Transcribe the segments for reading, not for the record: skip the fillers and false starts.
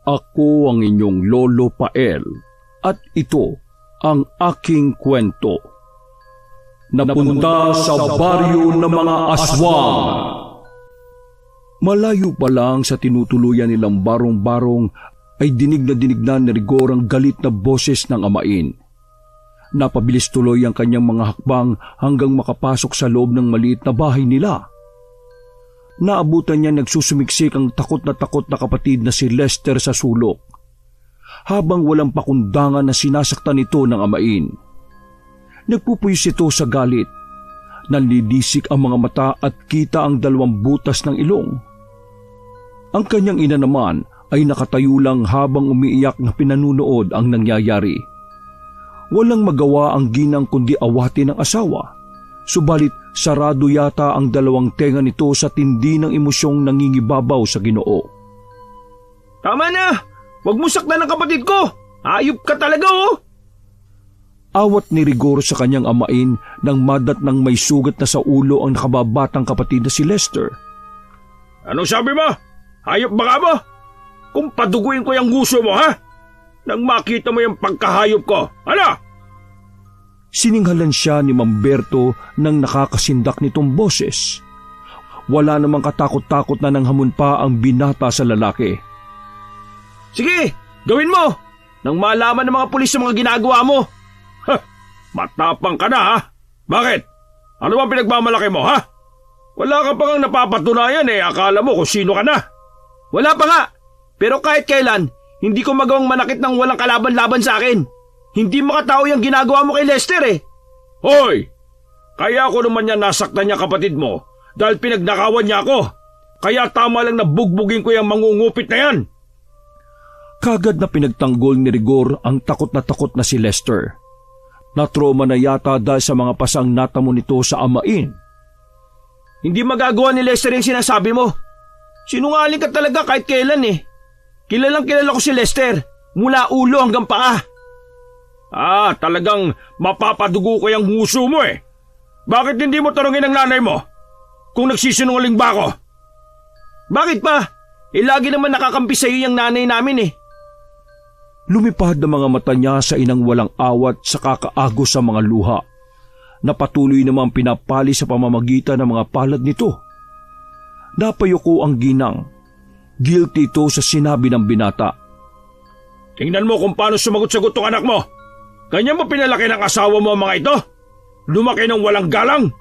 Ako ang inyong Lolo Pael at ito ang aking kwento. Napunta sa baryo ng mga aswang. Malayo pa lang sa tinutuluyan nilang barong-barong ay dinig na ni Rigor ang galit na boses ng amain. Napabilis tuloy ang kanyang mga hakbang hanggang makapasok sa loob ng maliit na bahay nila. Naabutan niya nagsusumiksik ang takot na kapatid na si Lester sa sulok, habang walang pakundangan na sinasaktan ito ng amain. Nagpupuyos ito sa galit. Nanlidisik ang mga mata at kita ang 2 butas ng ilong. Ang kanyang ina naman ay nakatayo lang habang umiiyak na pinanunood ang nangyayari. Walang magawa ang ginang kundi awatin ang asawa, subalit sarado yata ang 2 tenga nito sa tindi ng emosyong nangingibabaw sa Ginoo. Tama na! Huwag mo saktan ang kapatid ko! Ayop ka talaga, oh! Awat ni Rigor sa kanyang amain nang madat ng may sugat na sa ulo ang nakababatang kapatid na si Lester. Anong sabi mo? Hayop ba ka mo? Kung paduguin ko yung gusto mo, ha? Nang makita mo yung pagkahayop ko, ano? Sininghalan siya ni Mamberto nang nakakasindak nitong boses. Wala namang katakot-takot na nang hamon pa ang binata sa lalaki. Sige, gawin mo! Nang malaman ng mga pulis sa mga ginagawa mo. Ha, matapang ka na, ha? Bakit? Ano bang pinagmamalaki mo, ha? Wala ka pa ngang napapatunayan, akala mo kung sino ka na. Wala pa nga, pero kahit kailan, hindi ko magawang manakit ng walang kalaban-laban sa akin. Hindi makatao yung ginagawa mo kay Lester, Hoy! Kaya ako naman niya nasaktan niya kapatid mo dahil pinagnakawan niya ako. Kaya tama lang na bugbugin ko yung mangungupit na yan. Kagad na pinagtanggol ni Rigor ang takot na si Lester. Natroma na yata dahil sa mga pasang natamo nito sa amain. Hindi magagawa ni Lester yung sinasabi mo. Sinungaling ka talaga kahit kailan, Kilalang kilala ko si Lester, mula ulo hanggang paa. Talagang mapapadugo ko yung huso mo, Bakit hindi mo tanungin ang nanay mo kung nagsisinungaling ba ako? Bakit pa? Lagi naman nakakampi sa iyo yung nanay namin, Lumipad ang mga mata niya sa inang walang awat sa kakaagos sa mga luha, na patuloy namang pinapali sa pamamagitan ng mga palad nito. Napayuko ang ginang. Guilty ito sa sinabi ng binata. Tingnan mo kung paano sumagot-sagot tong anak mo. Ganyan mo pinalaki ng asawa mo ang mga ito? Lumaki ng walang galang?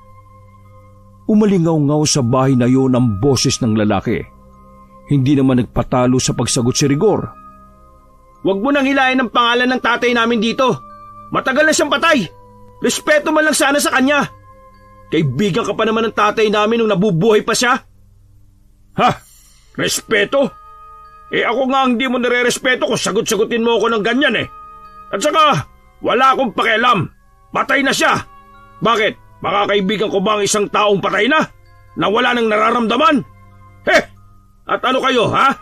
Umalingaw-ngaw sa bahay na iyon ang boses ng lalaki. Hindi naman nagpatalo sa pagsagot si Rigor. Huwag mo nang hilahin ang pangalan ng tatay namin dito. Matagal na siyang patay. Respeto man lang sana sa kanya. Kaibigan ka pa naman ng tatay namin nung nabubuhay pa siya. Ha? Respeto? Ako nga ang di mo nare-respeto kung sagot-sagutin mo ako ng ganyan, At saka, wala akong pakialam. Patay na siya. Bakit? Makakaibigan ko ba ang isang taong patay na? Na wala nang nararamdaman? At ano kayo, ha?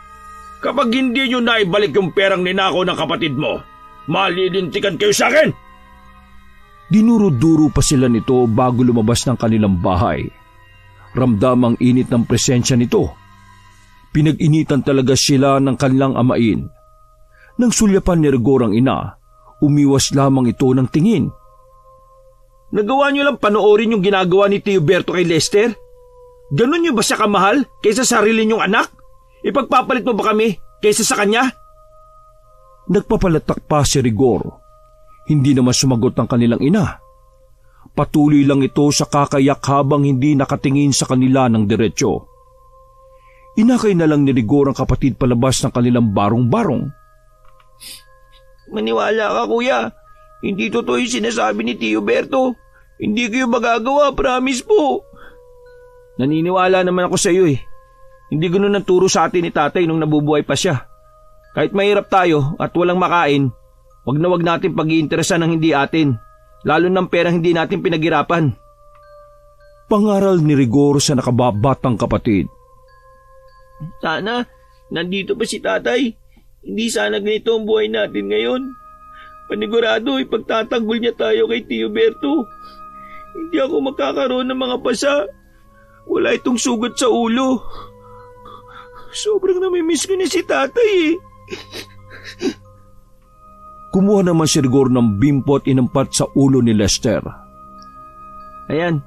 Kapag hindi nyo naibalik yung perang ninakaw ng kapatid mo, malilintikan kayo sa akin. Dinuro-duro pa sila nito bago lumabas ng kanilang bahay. Ramdam ang init ng presensya nito. Pinag-initan talaga sila ng kanilang amain. Nang sulyapan ni Rigor ang ina, umiwas lamang ito ng tingin. Nagawa nyo lang panoorin yung ginagawa ni Tio Berto kay Lester? Ganon nyo ba siya kamahal kaysa sarili nyong anak? Ipagpapalit mo ba kami kaysa sa kanya? Nagpapalatak pa si Rigor. Hindi naman sumagot ang kanilang ina. Patuloy lang ito sa kakayak habang hindi nakatingin sa kanila ng diretsyo. Inakay na lang ni Rigor ang kapatid palabas ng kanilang barong-barong. Maniwala ka, kuya. Hindi totoo yung sinasabi ni Tio Berto. Hindi kayo magagawa, promise po. Naniniwala naman ako sa iyo, Hindi ganun ang turo sa atin ni tatay nung nabubuhay pa siya. Kahit mahirap tayo at walang makain, wag na wag natin pag-iinteresan ng hindi atin, lalo ng perang hindi natin pinaghirapan. Pangaral ni Rigor sa nakababatang kapatid. Sana, nandito pa si tatay. Hindi sana ganito ang buhay natin ngayon. Panigurado, ipagtatanggol niya tayo kay Tio Berto. Hindi ako magkakaroon ng mga pasa. Wala itong sugat sa ulo. Sobrang namimiss ko na si tatay. Kumuha naman si Rigor ng bimpo at inampat sa ulo ni Lester. Ayan,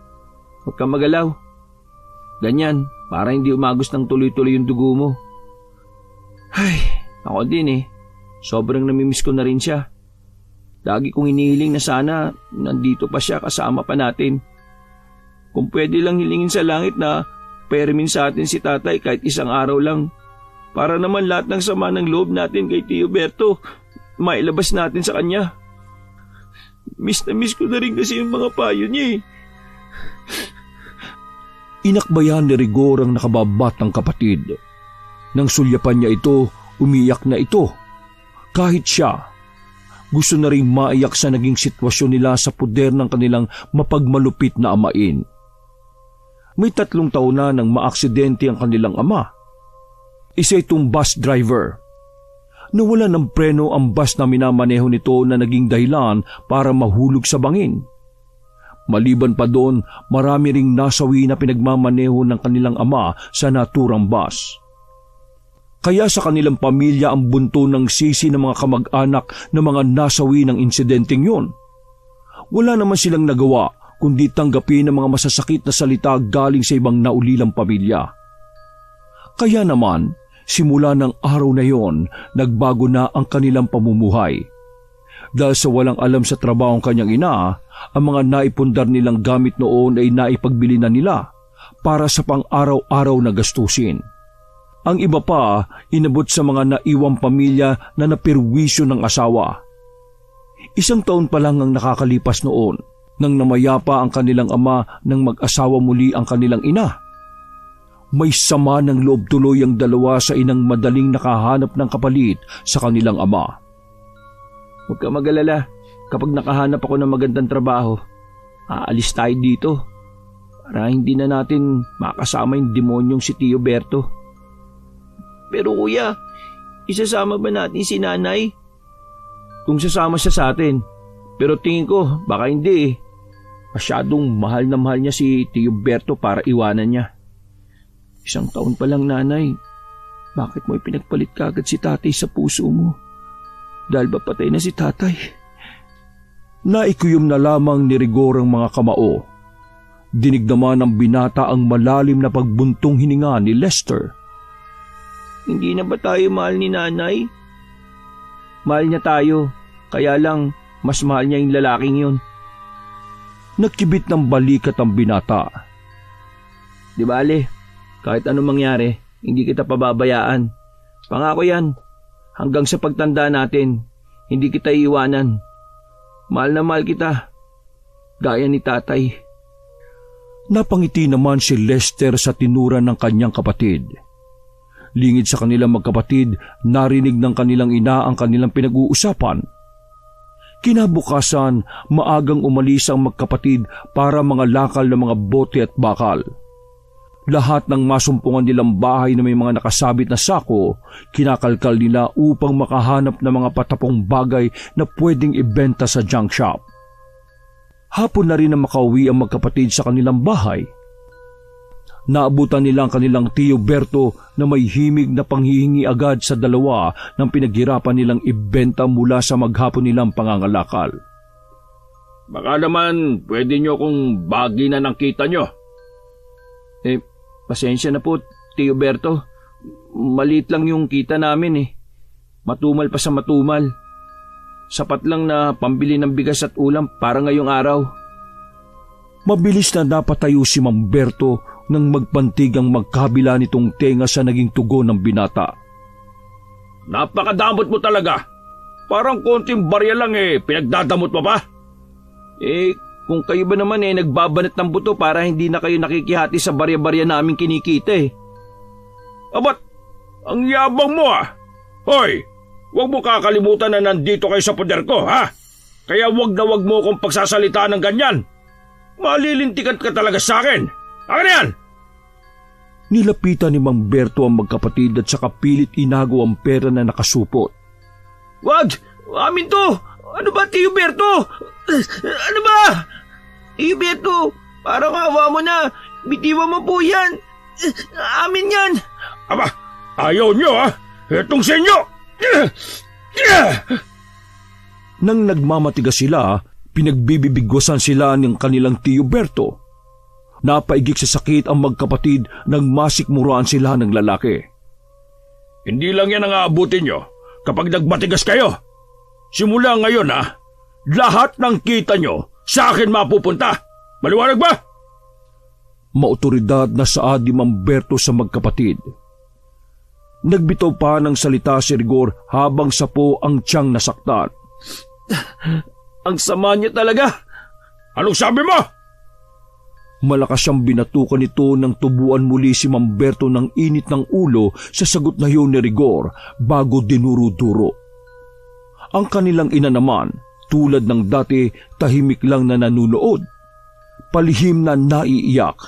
huwag kang magalaw. Ganyan, para hindi umagos ng tuloy-tuloy yung dugo mo. Ay, ako din eh. Sobrang namimiss ko na rin siya. Lagi kong hinihiling na sana nandito pa siya kasama pa natin. Kung pwede lang hilingin sa langit na permin sa atin si tatay kahit isang araw lang. Para naman lahat ng sama ng loob natin kay Tio Berto, mailabas natin sa kanya. Miss na miss ko na rin kasi yung mga payo niya eh. Inakbayan ni Rigor ang nakababatang kapatid. Nang sulyapan niya ito, umiyak na ito. Kahit siya, gusto na rin maiyak sa naging sitwasyon nila sa puder ng kanilang mapagmalupit na amain. May 3 taon na nang maaksidente ang kanilang ama. Isa itong bus driver. Nawala ng preno ang bus na minamaneho nito na naging dahilan para mahulog sa bangin. Maliban pa doon, marami ring nasawi na pinagmamaneho ng kanilang ama sa naturang bus. Kaya sa kanilang pamilya ang bunto ng sisi ng mga kamag-anak na mga nasawi ng insidenteng yun. Wala naman silang nagawa kundi tanggapin ang mga masasakit na salita galing sa ibang naulilang pamilya. Kaya naman, simula ng araw na yon, nagbago na ang kanilang pamumuhay. Dahil sa walang alam sa trabaho ng kanyang ina, ang mga naipundar nilang gamit noon ay naipagbili na nila para sa pang-araw-araw na gastusin. Ang iba pa, inabot sa mga naiwang pamilya na napirwisyo ng asawa. 1 taon pa lang ang nakakalipas noon nang namayapa ang kanilang ama nang mag-asawa muli ang kanilang ina. May sama ng loob tuloy ang dalawa sa inang madaling nakahanap ng kapalit sa kanilang ama. Huwag ka mag-alala, kapag nakahanap ako ng magandang trabaho, aalis tayo dito para hindi na natin makasama yung demonyong si Tio Berto. Pero kuya, isasama ba natin si nanay? Kung sasama siya sa atin, pero tingin ko baka hindi eh. Masyadong mahal na mahal niya si Tio Berto para iwanan niya. 1 taon pa lang nanay, bakit mo ipinagpalit kagad si tatay sa puso mo? Dahil ba patay na si tatay? Naikuyom na lamang ni Rigor ang mga kamao. Dinig naman ng binata ang malalim na pagbuntong hininga ni Lester. Hindi na ba tayo mahal ni nanay? Mahal niya tayo, kaya lang mas mahal niya yung lalaking yun. Nagkibit ng balikat ang binata. Di bale, kahit anong mangyari, hindi kita pababayaan. Pangako yan, hanggang sa pagtanda natin, hindi kita iiwanan. Mahal na mahal kita, gaya ni tatay. Napangiti naman si Lester sa tinura ng kanyang kapatid. Lingid sa kanilang magkapatid, narinig ng kanilang ina ang kanilang pinag-uusapan. Kinabukasan, maagang umalis ang magkapatid para mga lakal ng mga bote at bakal. Lahat ng masumpungan nilang bahay na may mga nakasabit na sako, kinakalkal nila upang makahanap ng mga patapong bagay na pwedeng ibenta sa junk shop. Hapon na rin na makauwi ang magkapatid sa kanilang bahay. Naabutan nila ang kanilang Tio Berto na may himig na panghihingi agad sa dalawa ng pinaghirapan nilang ibenta mula sa maghapon nilang pangangalakal. Baka naman pwede nyo kung bagi na ng kita nyo. Pasensya na po, Tio Berto. Maliit lang yung kita namin eh. Matumal pa sa matumal. Sapat lang na pambili ng bigas at ulam para ngayong araw. Mabilis na napatayo si Mang Berto nang magpantig ang magkabila nitong tenga sa naging tugon ng binata. Napakadamot mo talaga. Parang konting barya lang eh, pinagdadamot mo pa. Kung kayo ba naman nagbabanat ng buto para hindi na kayo nakikihati sa barya-barya namin kinikita eh. Abat, ang yabang mo ah. Hoy, huwag mo kakalimutan na nandito kayo sa poder ko ha. Kaya wag mo akong pagsasalitaan ng ganyan. Malilintikan ka talaga sa akin. Akin yan! Nilapitan ni Mang Berto ang magkapatid at saka pilit inago ang pera na nakasupot. Wag! Amin to! Ano ba, Tio Berto? Ano ba? Tio Berto, parang awa mo na. Bitiwan mo po yan. Amin yan. Aba, ayaw nyo ha? Etong sa inyo. Nang nagmamatigas sila, pinagbibibigwasan sila ng kanilang Tio Berto. Napaigik sa sakit ang magkapatid nang masikmuraan sila ng lalaki. Hindi lang yan ang aabutin nyo kapag nagmatigas kayo. Simula ngayon lahat ng kita nyo sa akin mapupunta. Maliwanag ba? Maotoridad na saad ni Mamberto sa magkapatid. Nagbitaw pa ng salita si Rigor habang sapo ang tiyang nasaktan. Ang sama niya talaga. Anong sabi mo? Malakas siyang binatukan nito nang tubuan muli si Mamberto ng init ng ulo sa sagot na yun ni Rigor bago dinuro-duro. Ang kanilang ina naman, tulad ng dati, tahimik lang na nanunood. Palihim na naiiyak.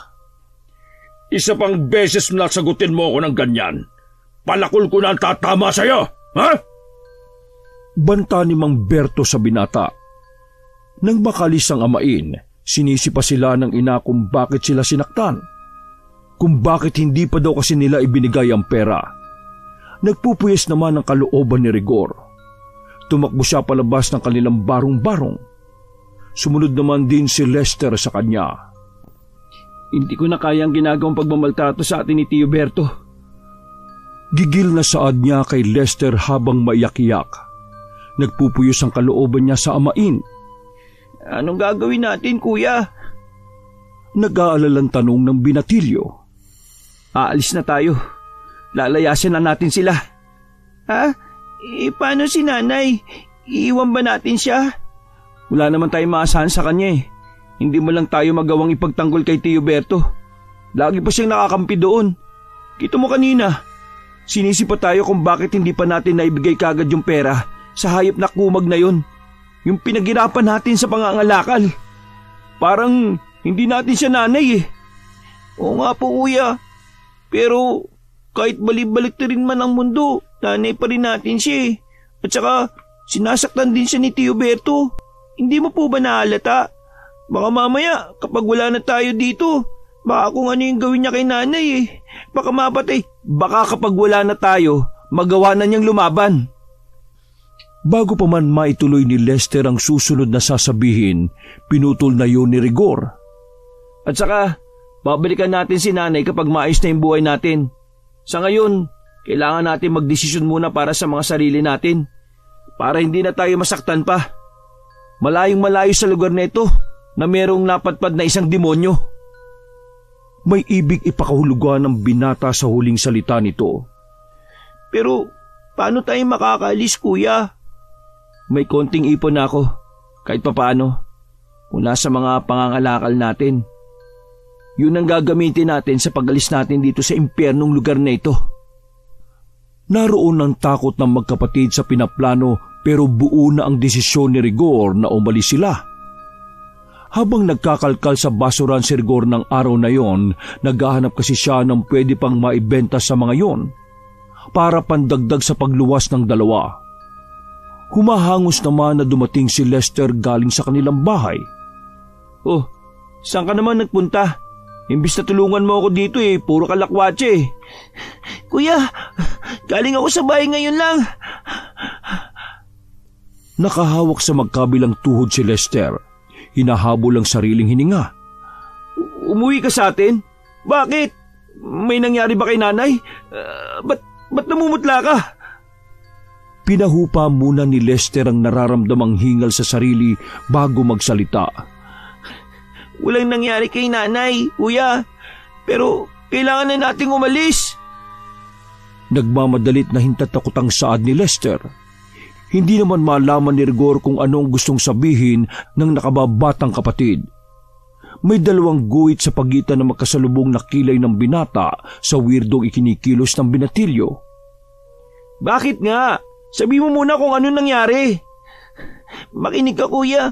Isa pang beses na sagutin mo ako ng ganyan. Palakol ko na ang tatama sa'yo, ha? Banta ni Mamberto sa binata. Nang makalis ang amain, sinisi pa sila ng ina kung bakit sila sinaktan. Kung bakit hindi pa daw kasi nila ibinigay ang pera. Nagpupuyas naman ang kalooban ni Rigor. Tumakbo siya palabas ng kanilang barong-barong. Sumunod naman din si Lester sa kanya. Hindi ko na kaya ang ginagawang pagmamaltrato sa atin ni Tio Berto. Gigil na saad niya kay Lester habang maiyak-iyak. Nagpupuyos ang kalooban niya sa amain. Anong gagawin natin, kuya? Nag-aalalang tanong ng binatilyo. Aalis na tayo. Lalayasin na natin sila. Ha? Paano si nanay? Iiwan ba natin siya? Wala naman tayong maasahan sa kanya eh. Hindi mo lang tayo magawang ipagtanggol kay Tio Berto. Lagi pa siyang nakakampi doon. Kita mo kanina. Sinisi pa tayo kung bakit hindi pa natin naibigay kagad yung pera sa hayop na kumag na yun. Yung pinaghirapan natin sa pangangalakal. Parang hindi natin siya nanay eh. Oo nga po kuya. Pero kahit balibalik na rin man ang mundo, nanay pa rin natin siya eh. At saka sinasaktan din siya ni Tio Berto. Hindi mo po ba nahalata? Baka mamaya kapag wala na tayo dito, baka kung ano yung gawin niya kay nanay eh. Baka mapatay. Baka kapag wala na tayo, magawa na niyang lumaban. Bago pa man maituloy ni Lester ang susunod na sasabihin, pinutol na yun ni Rigor. At saka, babalikan natin si nanay kapag maayos na yung buhay natin. Sa ngayon, kailangan natin magdesisyon muna para sa mga sarili natin. Para hindi na tayo masaktan pa. Malayong malayo sa lugar na ito na merong napatpad na isang demonyo. May ibig ipakahulugan ng binata sa huling salita nito. Pero paano tayo makakaalis, kuya? May konting ipon na ako, kahit papaano, mula sa mga pangangalakal natin. Yun ang gagamitin natin sa pag-alis natin dito sa impyernong lugar na ito. Naroon ang takot ng magkapatid sa pinaplano pero buo na ang desisyon ni Rigor na umalis sila. Habang nagkakalkal sa basuran si Rigor ng araw na yon, naghahanap kasi siya ng pwede pang maibenta sa mga yon para pandagdag sa pagluwas ng dalawa. Humahangos naman na dumating si Lester galing sa kanilang bahay. Oh, saan ka naman nagpunta? Imbis na tulungan mo ako dito eh, puro kalakwatse eh. Kuya, galing ako sa bahay ngayon lang. Nakahawak sa magkabilang tuhod si Lester. Hinahabol ang sariling hininga. Umuwi ka sa atin? Bakit? May nangyari ba kay nanay? Ba't namumutla ka? Pinahupa muna ni Lester ang nararamdamang hingal sa sarili bago magsalita. Walang nangyari kay nanay, kuya. Pero kailangan na nating umalis. Nagmamadalit na hintatakot ang saad ni Lester. Hindi naman malaman ni Rigor kung anong gustong sabihin ng nakababatang kapatid. May dalawang guhit sa pagitan ng magkasalubong na kilay ng binata sa weirdong ikinikilos ng binatilyo. Bakit nga? Sabi mo muna kung ano nangyari. Makinig ka, kuya.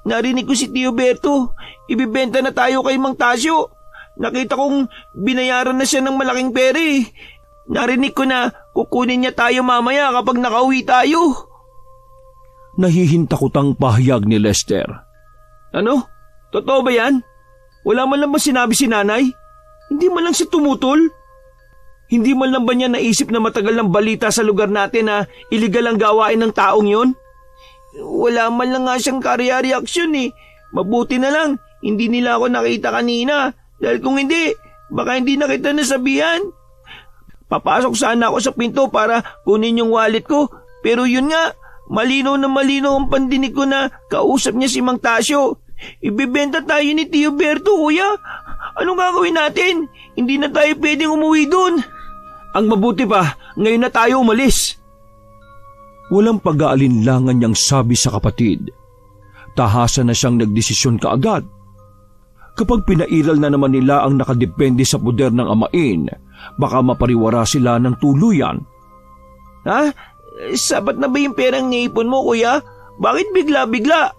Narinig ko si Tio Berto. Ibibenta na tayo kay Mang Tasyo. Nakita kong binayaran na siya ng malaking pera eh. Narinig ko na kukunin niya tayo mamaya kapag nakauwi tayo. Nahihintakotang pahayag ni Lester. Ano? Totoo ba yan? Wala man lang ba sinabi si nanay? Hindi man lang siya tumutol? Hindi man lang ba niya naisip na matagal ng balita sa lugar natin na iligal ang gawain ng taong yon? Wala man lang nga siyang reaksyon eh. Mabuti na lang, hindi nila ako nakita kanina. Dahil kung hindi, baka hindi na kita nasabihan. Papasok sana ako sa pinto para kunin yung wallet ko. Pero yun nga, malinaw na malinaw ang pandinig ko na kausap niya si Mang Tasyo. Ibebenta tayo ni Tio Berto, kuya. Anong gagawin natin? Hindi na tayo pwedeng umuwi dun. Ang mabuti pa, ngayon na tayo umalis. Walang pag-aalinlangan niyang sabi sa kapatid. Tahasan na siyang nagdesisyon kaagad. Kapag pinairal na naman nila ang nakadepende sa poder ng amain, baka mapariwara sila ng tuluyan. Ha? Sapat na ba yung perang naipon mo, kuya? Bakit bigla-bigla?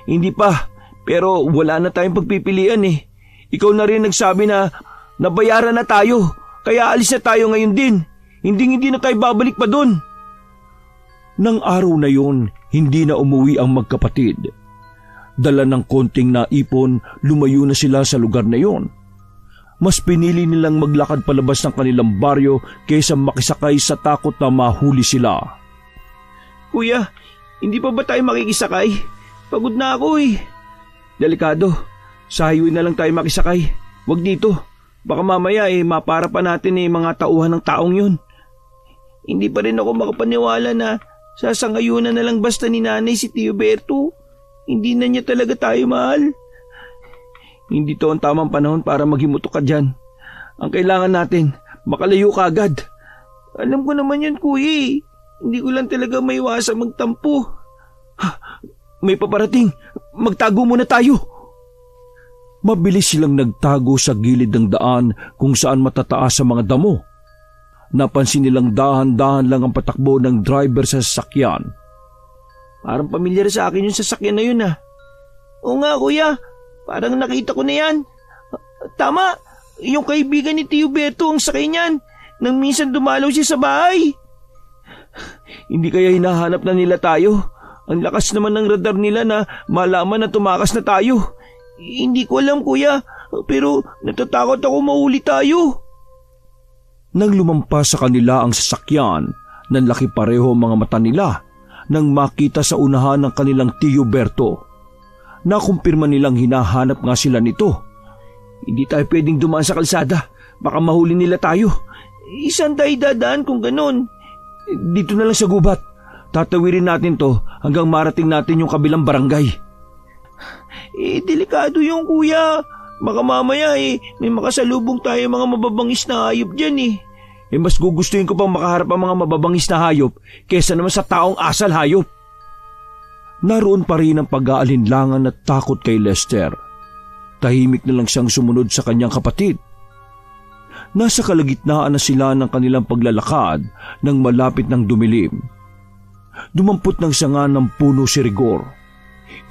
Hindi pa, pero wala na tayong pagpipilian eh. Ikaw na rin nagsabi na nabayaran na tayo, kaya alis na tayo ngayon din. Hindi na tayo babalik pa dun. Nang araw na yun, hindi na umuwi ang magkapatid. Dala ng konting naipon, lumayo na sila sa lugar na yon. Mas pinili nilang maglakad palabas ng kanilang baryo kaysa makisakay sa takot na mahuli sila. Kuya, hindi pa ba tayo makikisakay? Pagod na ako eh. Delikado, sa highway na lang tayo makisakay. Wag dito, baka mamaya mapara pa natin mga tauhan ng taong yun. Hindi pa rin ako makapaniwala na sasangayunan na lang basta ni nanay si Tio Berto. Hindi na niya talaga tayo mahal. Hindi to ang tamang panahon para maghimutok ka dyan. Ang kailangan natin, makalayo ka agad. Alam ko naman yun, kuya. Hindi ko lang talaga maiwasa magtampo. May paparating. Magtago muna tayo. Mabilis silang nagtago sa gilid ng daan kung saan matataas sa mga damo. Napansin nilang dahan-dahan lang ang patakbo ng driver sa sasakyan. Parang pamilyar sa akin yung sasakyan na yun ah. Oo nga kuya, parang nakita ko na yan. Tama, yung kaibigan ni Tio Berto ang sakay niyan nang minsan dumalaw siya sa bahay. Hindi kaya hinahanap na nila tayo? Ang lakas naman ng radar nila na malaman na tumakas na tayo. Hindi ko alam kuya, pero natatakot ako mahuli tayo. Nang lumampas sa kanila ang sasakyan, nanlaki pareho mga mata nila nang makita sa unahan ng kanilang Tio Berto. Nakumpirma nilang hinahanap nga sila nito. Hindi tayo pwedeng dumaan sa kalsada, baka mahuli nila tayo. Isang tayo dadaan kung ganon. Dito na lang sa gubat. Tatawirin natin to hanggang marating natin yung kabilang barangay. Delikado yung kuya. Baka mamaya may makasalubong tayo mga mababangis na hayop dyan mas gugustuhin ko pang makaharap ang mga mababangis na hayop kesa naman sa taong asal hayop. Naroon pa rin ang pag-aalinlangan at takot kay Lester. Tahimik na lang siyang sumunod sa kanyang kapatid. Nasa kalagitnaan na sila ng kanilang paglalakad nang malapit ng dumilim. Dumampot ng sanga ng puno si Rigor.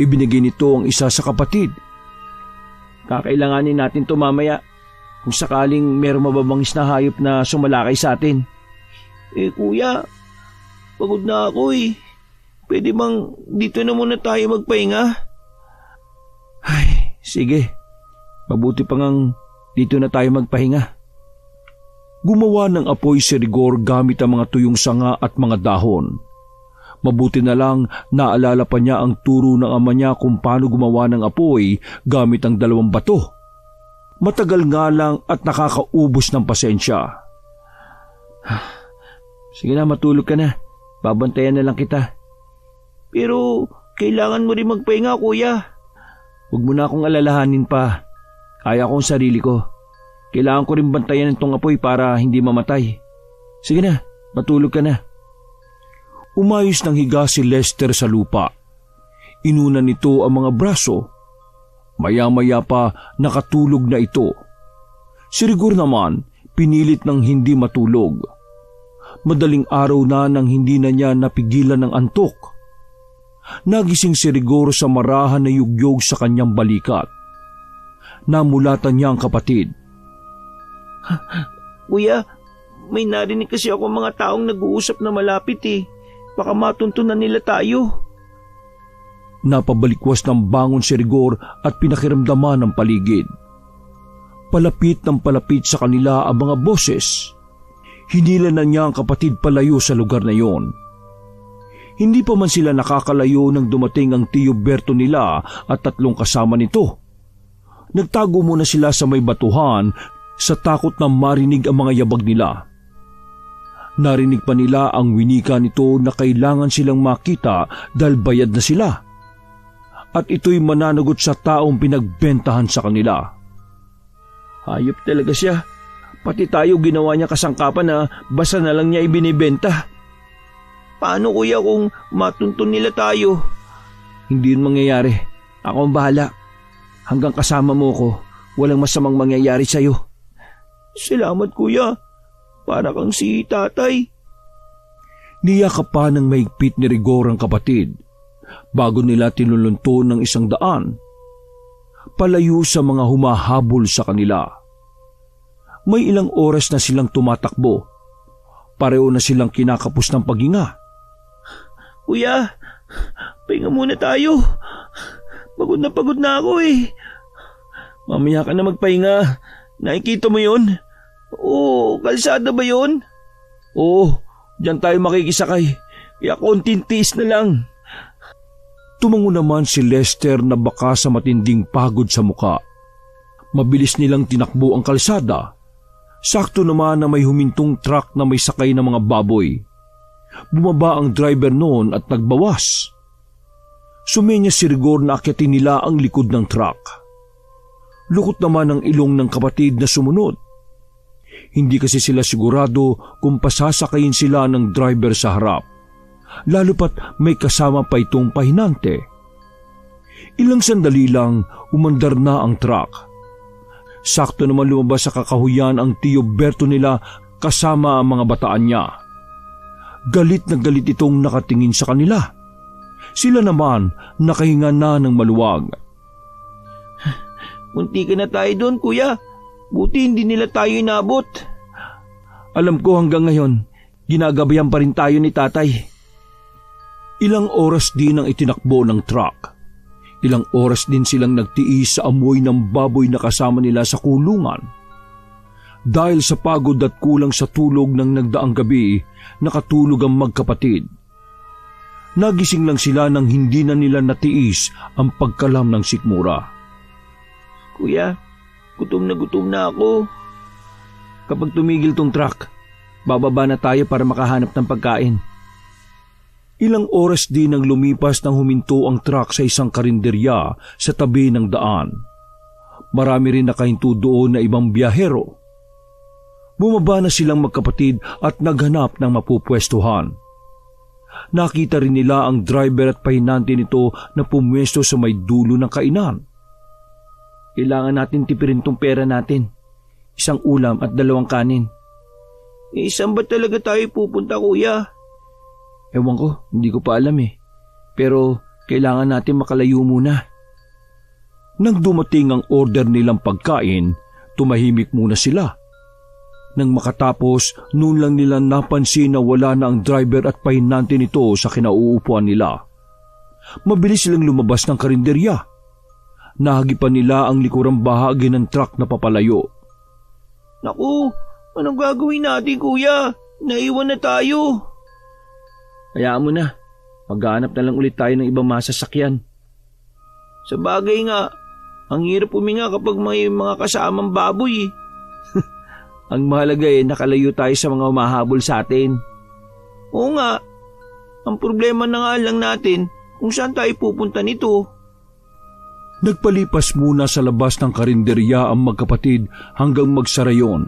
Ibinigay nito ang isa sa kapatid. Kakailanganin natin to mamaya kung sakaling merong mababangis na hayop na sumalakay sa atin. Kuya, pagod na ako Pwede bang dito na muna tayo magpahinga? Ay, sige. Mabuti pa ngang dito na tayo magpahinga. Gumawa ng apoy si Rigor gamit ang mga tuyong sanga at mga dahon. Mabuti na lang naalala pa niya ang turo ng ama niya kung paano gumawa ng apoy gamit ang 2 bato. Matagal nga lang at nakakaubos ng pasensya. Sige na, matulog ka na. Babantayan na lang kita. Pero kailangan mo rin magpahinga, kuya. Huwag mo na akong alalahanin pa. Kaya ko ang sarili ko. Kailangan ko rin bantayan itong apoy para hindi mamatay. Sige na, matulog ka na. Umayos ng higa si Lester sa lupa. Inuna nito ang mga braso. Maya-maya pa nakatulog na ito. Si Rigor naman pinilit ng hindi matulog. Madaling araw na nang hindi na niya napigilan ng antok. Nagising si Rigor sa marahan na yugyog sa kanyang balikat. Namulatan niya ang kapatid. Kuya, may narinig kasi ako mga taong nag-uusap na malapit Baka matuntunan nila tayo. Napabalikwas ng bangon si Rigor at pinakiramdaman ng paligid. Palapit ng palapit sa kanila ang mga boses. Hinila na niya ang kapatid palayo sa lugar na yon. Hindi pa man sila nakakalayo nang dumating ang Tio Berto nila at 3 kasama nito. Nagtago muna sila sa may batuhan sa takot na marinig ang mga yabag nila. Narinig pa nila ang winika nito na kailangan silang makita dahil bayad na sila. At ito'y mananagot sa taong pinagbentahan sa kanila. Hayop talaga siya. Pati tayo ginawa niya kasangkapan na basta na lang niya ibinibenta. Paano kuya kung matuntun nila tayo? Hindi yun mangyayari. Ako ang bahala. Hanggang kasama mo ko, walang masamang mangyayari sa'yo. Salamat kuya. Para kang si tatay. Niyakap pa ng mahigpit ni Rigor ang kapatid bago nila tinulunto ng 100 palayo sa mga humahabol sa kanila. May ilang oras na silang tumatakbo. Pareho na silang kinakapos ng paghinga. Kuya, pahinga muna tayo. Pagod na ako eh. Mamaya ka na magpahinga. Nakikita mo yun? Oo, kalsada ba yun? Oo, diyan tayo makikisakay. Kaya konting tiis na lang. Tumango naman si Lester na baka sa matinding pagod sa muka. Mabilis nilang tinakbo ang kalsada. Sakto naman na may humintong truck na may sakay ng mga baboy. Bumaba ang driver noon at nagbawas. Sumenya si Rigor na akyatin nila ang likod ng truck. Lukot naman ang ilong ng kapatid na sumunod. Hindi kasi sila sigurado kung pasasakayin sila ng driver sa harap. Lalo pat may kasama pa itong pahinante. Ilang sandali lang umandar na ang truck. Sakto naman lumabas sa kakahuyan ang Tio Berto nila kasama ang mga bataan niya. Galit na galit itong nakatingin sa kanila. Sila naman nakahinga na ng maluwag. Munti ka na tayo doon kuya. Buti hindi nila tayo inabot. Alam ko hanggang ngayon, ginagabayan pa rin tayo ni tatay. Ilang oras din ang itinakbo ng truck. Ilang oras din silang nagtiis sa amoy ng baboy na kasama nila sa kulungan. Dahil sa pagod at kulang sa tulog ng nagdaang gabi, nakatulog ang magkapatid. Nagising lang sila nang hindi na nila natiis ang pagkalam ng sikmura. Kuya, gutom na ako. Kapag tumigil tong truck, bababa na tayo para makahanap ng pagkain. Ilang oras din ang lumipas nang huminto ang truck sa isang karinderya sa tabi ng daan. Marami rin nakahinto doon na ibang biyahero. Bumaba na silang magkapatid at naghanap ng mapupwestuhan. Nakita rin nila ang driver at pahinante nito na pumwesto sa may dulo ng kainan. Kailangan natin tipirin tong pera natin. 1 ulam at 2 kanin. Saan ba talaga tayo pupunta kuya? Ewan ko, hindi ko pa alam eh. Pero kailangan natin makalayo muna. Nang dumating ang order nilang pagkain, tumahimik muna sila. Nang makatapos, noon lang nila napansin na wala na ang driver at pahinante nito sa kinauupuan nila. Mabilis silang lumabas ng karinderya. Nahagipan nila ang likurang bahagi ng truck na papalayo. Naku, anong gagawin natin kuya? Naiwan na tayo. Hayaan mo na. Maghanap na lang ulit tayo ng ibang masasakyan. Sa bagay nga, ang hirap huminga kapag may mga kasamang baboy. Ang mahalaga nakalayo tayo sa mga humahabol sa atin. Oo nga. Ang problema na nga lang natin kung saan tayo pupunta nito. Nagpalipas muna sa labas ng karinderya ang magkapatid hanggang magsara yon.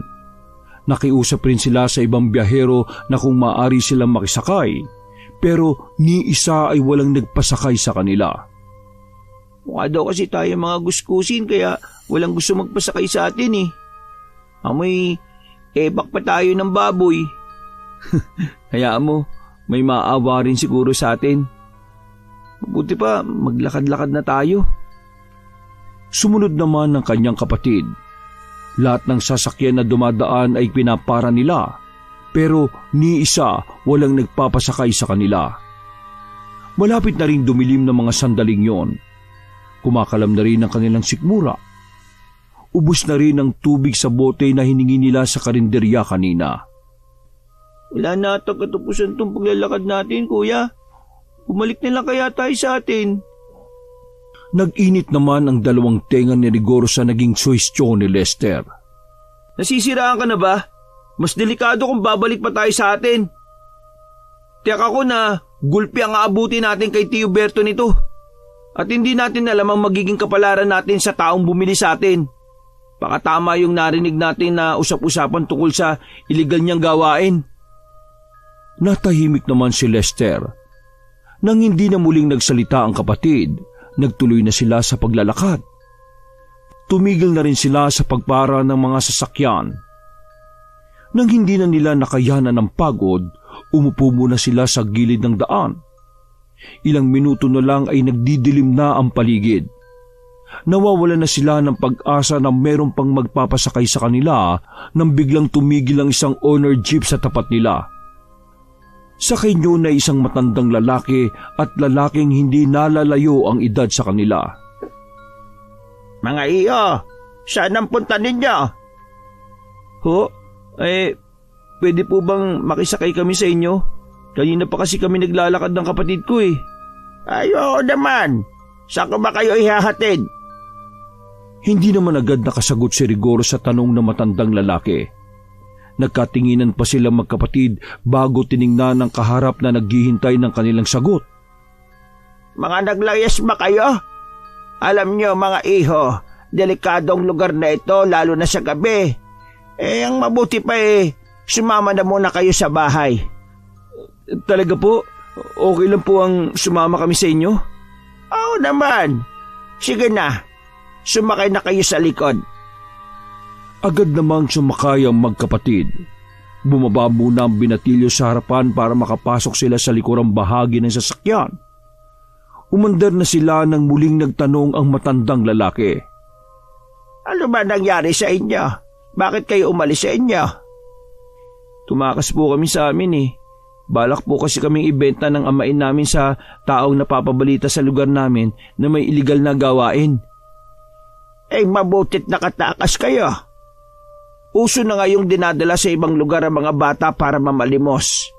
Nakiusap rin sila sa ibang biyahero na kung maaari silang makisakay. Pero ni isa ay walang nagpasakay sa kanila. Mukha daw kasi tayo mga guskusin kaya walang gusto magpasakay sa atin eh. Amoy ebak pa tayo ng baboy. Hayaan mo, may maawa rin siguro sa atin. Mabuti pa, maglakad-lakad na tayo. Sumunod naman ng kanyang kapatid. Lahat ng sasakyan na dumadaan ay pinapara nila. Pero ni isa walang nagpapasakay sa kanila. Malapit na rin dumilim ng mga sandaling yon. Kumakalam na rin ang kanilang sikmura. ubos na rin ang tubig sa bote na hiningi nila sa karinderya kanina. Wala na ata katapusan tong paglalakad natin, kuya. Bumalik na lang kaya tayo sa atin. Nag-init naman ang dalawang tenga ni Rigor sa naging suwestyon ni Lester. Nasisiraan ka na ba? Mas delikado kung babalik pa tayo sa atin. Tiyak ako na gulpi ang aabuti natin kay Tio Berto nito. At hindi natin alam ang magiging kapalaran natin sa taong bumili sa atin. Baka tama yung narinig natin na usap-usapan tungkol sa iligal niyang gawain. Natahimik naman si Lester. Nang hindi na muling nagsalita ang kapatid, nagtuloy na sila sa paglalakad. Tumigil na rin sila sa pagpara ng mga sasakyan. Nang hindi na nila nakayanan ng pagod, umupo muna sila sa gilid ng daan. Ilang minuto na lang ay nagdidilim na ang paligid. Nawawala na sila ng pag-asa na meron pang magpapasakay sa kanila nang biglang tumigil ang isang owner jeep sa tapat nila. Sakay niyo na isang matandang lalaki at lalaking hindi nalalayo ang edad sa kanila. Mga iyo, saan ang punta ninyo? Ho? Pwede po bang makisakay kami sa inyo? Kanina pa kasi kami naglalakad ng kapatid ko eh. Ay, oo naman. Saan ko ba kayo ihahatid? Hindi naman agad nakasagot si Rigor sa tanong ng matandang lalaki. Nagkatinginan pa sila magkapatid bago tiningnan ang kaharap na naghihintay ng kanilang sagot. Mga naglayas ba kayo? Alam nyo mga iho, delikadong lugar na ito lalo na sa gabi. Ang mabuti pa sumama na muna kayo sa bahay. Talaga po? Okay lang po ang sumama kami sa inyo? Oo naman. Sige na, sumakay na kayo sa likod. Agad namang sumakay ang magkapatid. Bumaba muna ang binatilyo sa harapan para makapasok sila sa likurang bahagi ng sasakyan. Umandar na sila nang muling nagtanong ang matandang lalaki. Ano ba nangyari sa inyo? Bakit kayo umalis sa inyo? Tumakas po kami sa amin eh. Balak po kasi kaming ibenta ng amain namin sa taong napapabalita sa lugar namin na may iligal na gawain. Mabutit nakatakas kayo. Uso na ngayong dinadala sa ibang lugar ang mga bata para mamalimos.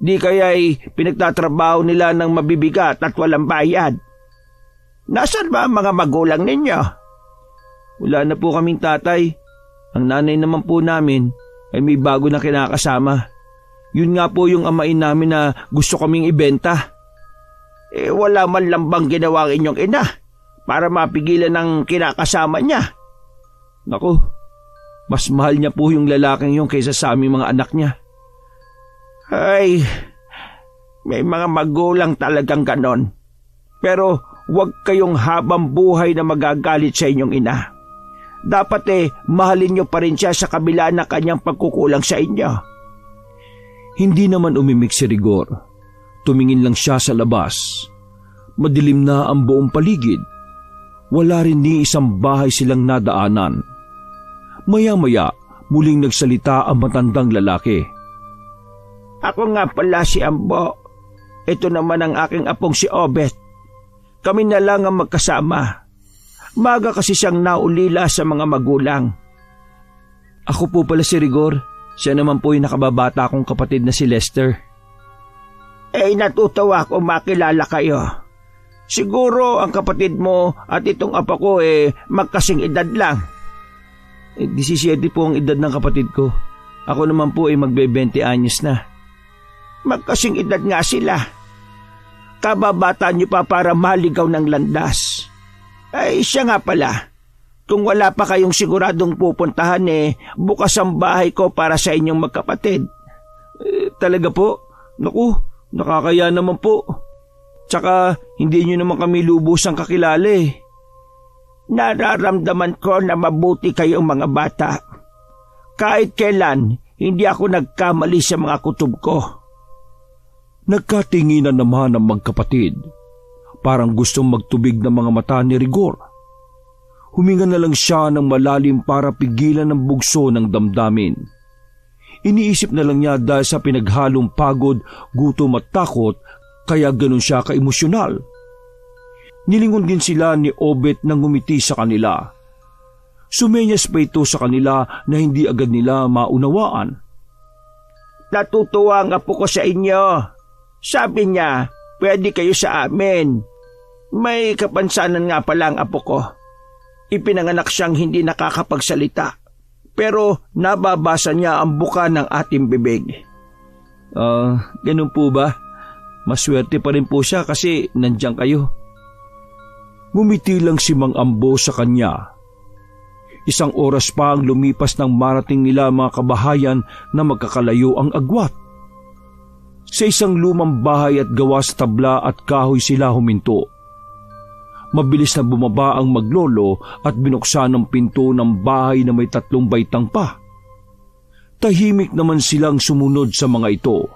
Di kaya'y pinagtatrabaho nila ng mabibigat at walang bayad. Nasaan ba ang mga magulang ninyo? Wala na po kaming tatay. Ang nanay naman po namin ay may bago na kinakasama. Yun nga po yung amain namin na gusto kaming ibenta. Wala man lang bang ginawa ang inyong ina para mapigilan ng kinakasama niya? Naku, mas mahal niya po yung lalaking yung kaysa sa aming mga anak niya. Ay, may mga magulang talagang ganon. Pero huwag kayong habang buhay na magagalit sa inyong ina. Dapat mahalin niyo pa rin siya sa kabila ng kanyang pagkukulang sa inyo. Hindi naman umimik si Rigor. Tumingin lang siya sa labas. Madilim na ang buong paligid. Wala rin ni isang bahay silang nadaanan. Maya-maya, muling nagsalita ang matandang lalaki. Ako nga pala si Ambo. Ito naman ang aking apong si Obet. Kami na lang ang magkasama. Maga kasi siyang naulila sa mga magulang. Ako po pala si Rigor. Siya naman po yung nakababata kong kapatid na si Lester. Natutuwa ako makilala kayo. Siguro ang kapatid mo at itong apa ko magkasing edad lang. 17 po ang edad ng kapatid ko. Ako naman po magbe-20 anyos na. Magkasing edad nga sila. Kababata niyo pa para maligaw ng landas. Siya nga pala. Kung wala pa kayong siguradong pupuntahan bukas ang bahay ko para sa inyong magkapatid. Talaga po? Naku, nakakaya naman po. Tsaka hindi nyo naman kami lubusang kakilala Nararamdaman ko na mabuti kayong mga bata. Kahit kailan, hindi ako nagkamali sa mga kutob ko. Nagkatinginan naman ang magkapatid. Parang gustong magtubig ng mga mata ni Rigor. Huminga na lang siya ng malalim para pigilan ang bugso ng damdamin. Iniisip na lang niya dahil sa pinaghalong pagod, gutom at takot, kaya ganun siya kaemosyonal. Nilingon din sila ni Obet nang ngumiti sa kanila. Sumenyas pa ito sa kanila na hindi agad nila maunawaan. Natutuwa ang apo ko sa inyo. Sabi niya, pwede kayo sa amin. May kapansanan nga pala ang apo ko. Ipinanganak siyang hindi nakakapagsalita. Pero nababasa niya ang buka ng ating bibig. Ganun po ba? Maswerte pa rin po siya kasi nandiyan kayo. Ngumiti lang si Mang Ambo sa kanya. Isang oras pa ang lumipas nang marating nila mga kabahayan na magkakalayo ang agwat. Sa isang lumang bahay at gawa sa tabla at kahoy sila huminto. Mabilis na bumaba ang maglolo at binuksan ang pinto ng bahay na may 3 baitang pa. Tahimik naman silang sumunod sa mga ito.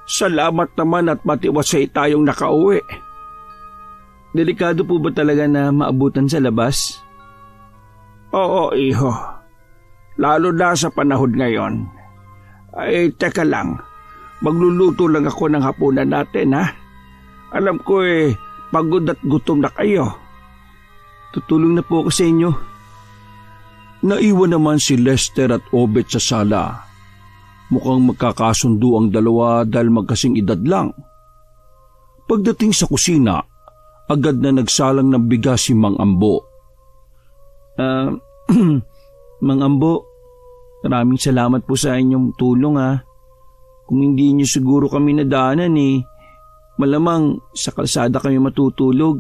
Salamat naman at matiwasay tayong nakauwi. Delikado po ba talaga na maabutan sa labas? Oo, iho. Lalo na sa panahon ngayon. Ay, teka lang. Magluluto lang ako ng hapunan natin, ha? Alam ko pagod at gutom na kayo. Tutulong na po ako sa inyo. Naiwan naman si Lester at Obet sa sala. Mukhang magkakasundo ang dalawa dahil magkasing edad lang. Pagdating sa kusina, agad na nagsalang ng bigas si Mang Ambo. Mang Ambo, maraming salamat po sa inyong tulong, ha. Kung hindi niyo siguro kami nadaanan malamang sa kalsada kami matutulog.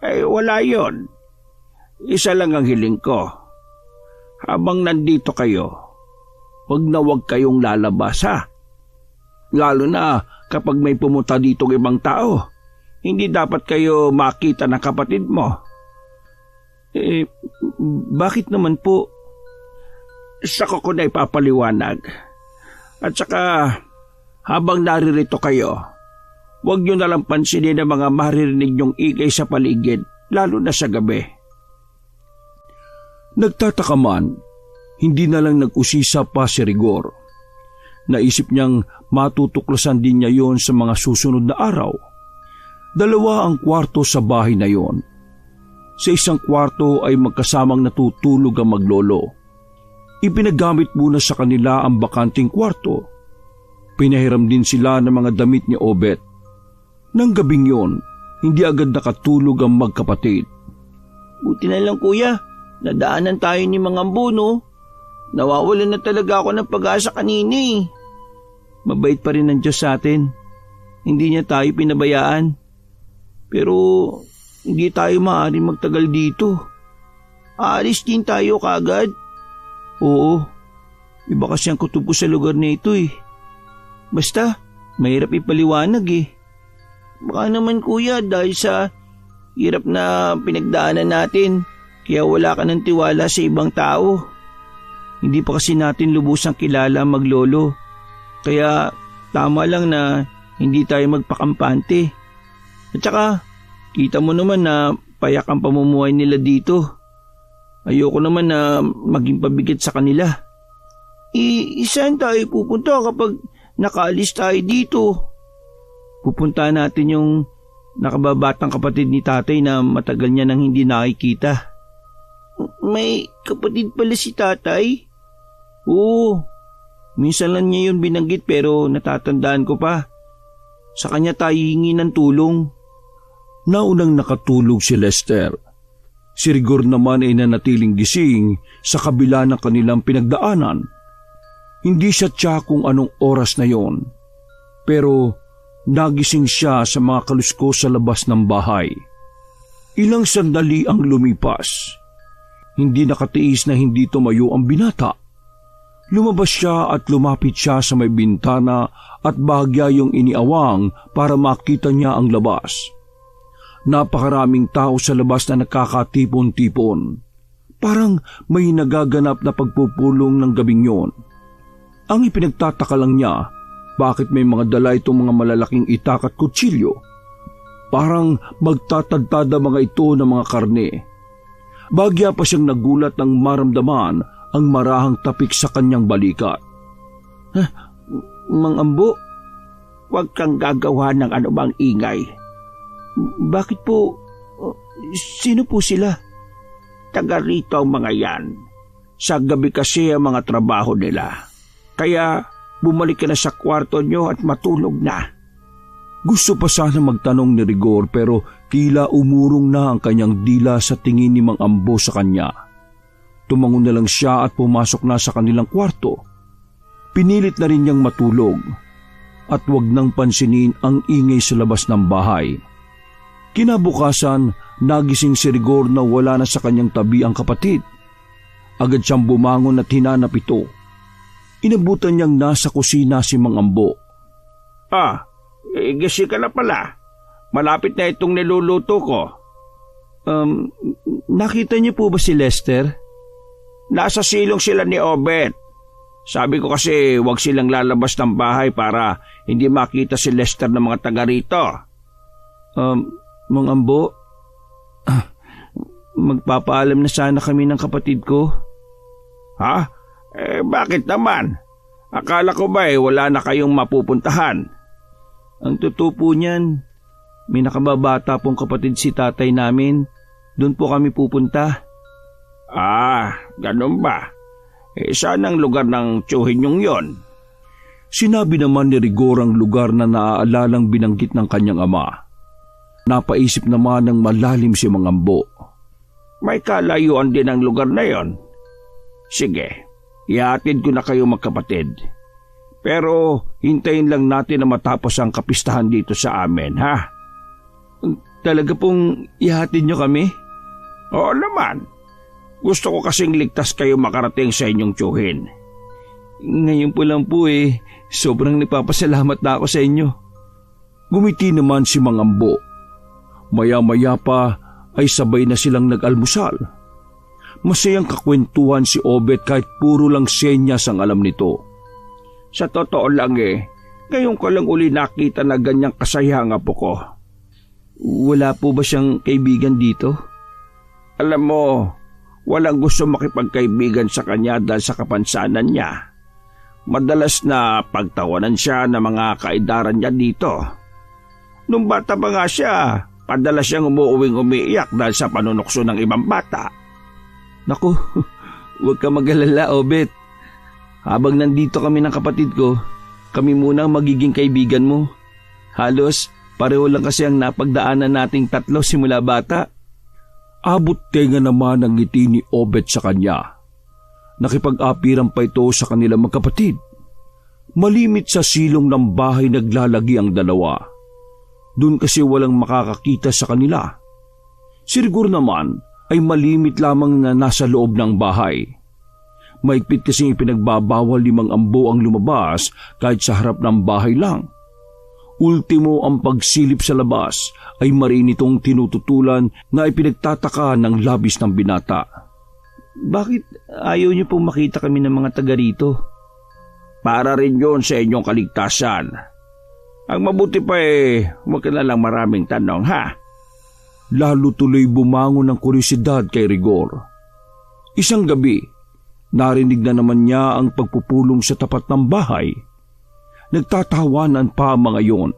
Ay, wala yon. Isa lang ang hiling ko. Habang nandito kayo, wag na wag kayong lalabas, ha. Lalo na kapag may pumunta dito ng ibang tao. Hindi dapat kayo makita ng kapatid mo. Bakit naman po? Saka ko na ipapaliwanag. At saka, habang naririto kayo, huwag nyo nalang pansinin ang mga maririnig nyong ingay sa paligid, lalo na sa gabi. Nagtataka man, hindi na lang nag-usisa pa si Rigor. Naisip niyang matutuklasan din niya yon sa mga susunod na araw. 2 ang kwarto sa bahay na yon. Sa isang kwarto ay magkasamang natutulog ang maglolo. Ipinagamit muna sa kanila ang bakanting kwarto. Pinahiram din sila ng mga damit ni Obet. Nang gabing yon, hindi agad nakatulog ang magkapatid. Buti na lang, kuya, nadaanan tayo ni Mang Ambo, no? Nawawalan na talaga ako ng pag-asa kanina. Mabait pa rin ang Diyos sa atin. Hindi niya tayo pinabayaan. Pero hindi tayo maaaring magtagal dito. Aalis din tayo kaagad? Oo. Iba kasi ang kutubo sa lugar na ito. Basta, mahirap ipaliwanag. Baka naman, kuya, dahil sa hirap na pinagdaanan natin, kaya wala ka ng tiwala sa ibang tao. Hindi pa kasi natin lubusang kilala ang maglolo. Kaya tama lang na hindi tayo magpakampante. At saka, kita mo naman na payak ang pamumuhay nila dito. Ayoko naman na maging pabigat sa kanila. Saan tayo pupunta kapag nakaalis tayo dito? Pupunta natin yung nakababatang kapatid ni tatay na matagal niya nang hindi nakikita. May kapatid pala si tatay? Oo. Minsan lang niya yun binanggit pero natatandaan ko pa. Sa kanya tayo hingi ng tulong. Naunang nakatulog si Lester. Si Rigor naman ay nanatiling gising sa kabila ng kanilang pinagdaanan. Hindi siya tiyak kung anong oras na yon. Pero nagising siya sa mga kalusko sa labas ng bahay. Ilang sandali ang lumipas. Hindi nakatiis na hindi tumayo ang binata. Lumabas siya at lumapit siya sa may bintana at bahagya yung iniawang para makita niya ang labas. Napakaraming tao sa labas na nakakatipon-tipon. Parang may nagaganap na pagpupulong ng gabing yon. Ang ipinagtataka lang niya, bakit may mga dala itong mga malalaking itak at kutsilyo? Parang magtatadtada mga ito ng mga karne. Bagya pa siyang nagulat nang maramdaman ang marahang tapik sa kanyang balikat. Mang Ambo, huwag kang gagawa ng anumang ingay. Bakit po? Sino po sila? taga rito ang mga yan. Sa gabi kasi ang mga trabaho nila. Kaya bumalik ka na sa kwarto nyo at matulog na. Gusto pa sana magtanong ni Rigor pero tila umurong na ang kanyang dila sa tingin ni Mang Ambo sa kanya. Tumangon na lang siya at pumasok na sa kanilang kwarto. Pinilit na rin niyang matulog at wag nang pansinin ang ingay sa labas ng bahay. Kinabukasan, nagising si Rigor na wala na sa kanyang tabi ang kapatid. Agad siyang bumangon at hinanap ito. Inabutan niyang nasa kusina si Mang Ambo. Gising ka na pala. Malapit na itong niluluto ko. Nakita niyo po ba si Lester? Nasa silong sila ni Obet. Sabi ko kasi huwag silang lalabas ng bahay para hindi makita si Lester ng mga taga rito. Mang Ambo, magpapaalam na sana kami ng kapatid ko. Ha? Bakit naman? Akala ko ba wala na kayong mapupuntahan? Ang totoo po niyan, may nakababata pong kapatid si tatay namin. Doon po kami pupunta. Ganun ba? Saan ang lugar ng tiyuhin yung yon? Sinabi naman ni Rigor ang lugar na naaalalang binanggit ng kanyang ama. Napaisip naman ng malalim si Mang Ambo. May kalayuan din ang lugar na yon. Sige, ihatid ko na kayo magkapatid. Pero hintayin lang natin na matapos ang kapistahan dito sa amin, ha? Talaga pong ihatid niyo kami? Oo naman. Gusto ko kasing ligtas kayo makarating sa inyong tiyuhin. Ngayon po lang po sobrang nagpapasalamat na ako sa inyo. Gumiti naman si Mang Ambo. Maya-maya pa ay sabay na silang nag-almusal. Masayang kakwentuhan si Obet kahit puro lang senyas ang alam nito. Sa totoo lang ngayon ko lang uli nakita na ganyang kasaya ang apo ko. Wala po ba siyang kaibigan dito? Alam mo, walang gusto makipagkaibigan sa kanya dahil sa kapansanan niya. Madalas na pagtawanan siya ng mga kaedaran niya dito. Nung bata pa nga siya, padalas siyang umuuwing umiiyak dahil sa panunukso ng ibang bata. Naku, huwag ka mag-alala, Obet. Habang nandito kami ng kapatid ko, kami muna ang magiging kaibigan mo. Halos, pareho lang kasi ang napagdaanan nating tatlo simula bata. Abot tenga naman ang ngiti ni Obet sa kanya. Nakipag-apiran pa ito sa kanilang magkapatid. Malimit sa silong ng bahay naglalagi ang dalawa. Doon kasi walang makakakita sa kanila. Si Rigor naman ay malimit lamang na nasa loob ng bahay. Maigpit kasing ipinagbabawal ni Mang Ambo ang lumabas kahit sa harap ng bahay lang. Ultimo ang pagsilip sa labas ay marinitong tinututulan na ipinagtataka ng labis ng binata. Bakit ayaw niyo pong makita kami ng mga taga rito? Para rin yon sa inyong kaligtasan. Ang mabuti pa huwag ka na lang maraming tanong, ha? Lalo tuloy bumangon ng kuryosidad kay Rigor. Isang gabi, narinig na naman niya ang pagpupulong sa tapat ng bahay. Nagtatawanan pa ang mga yon.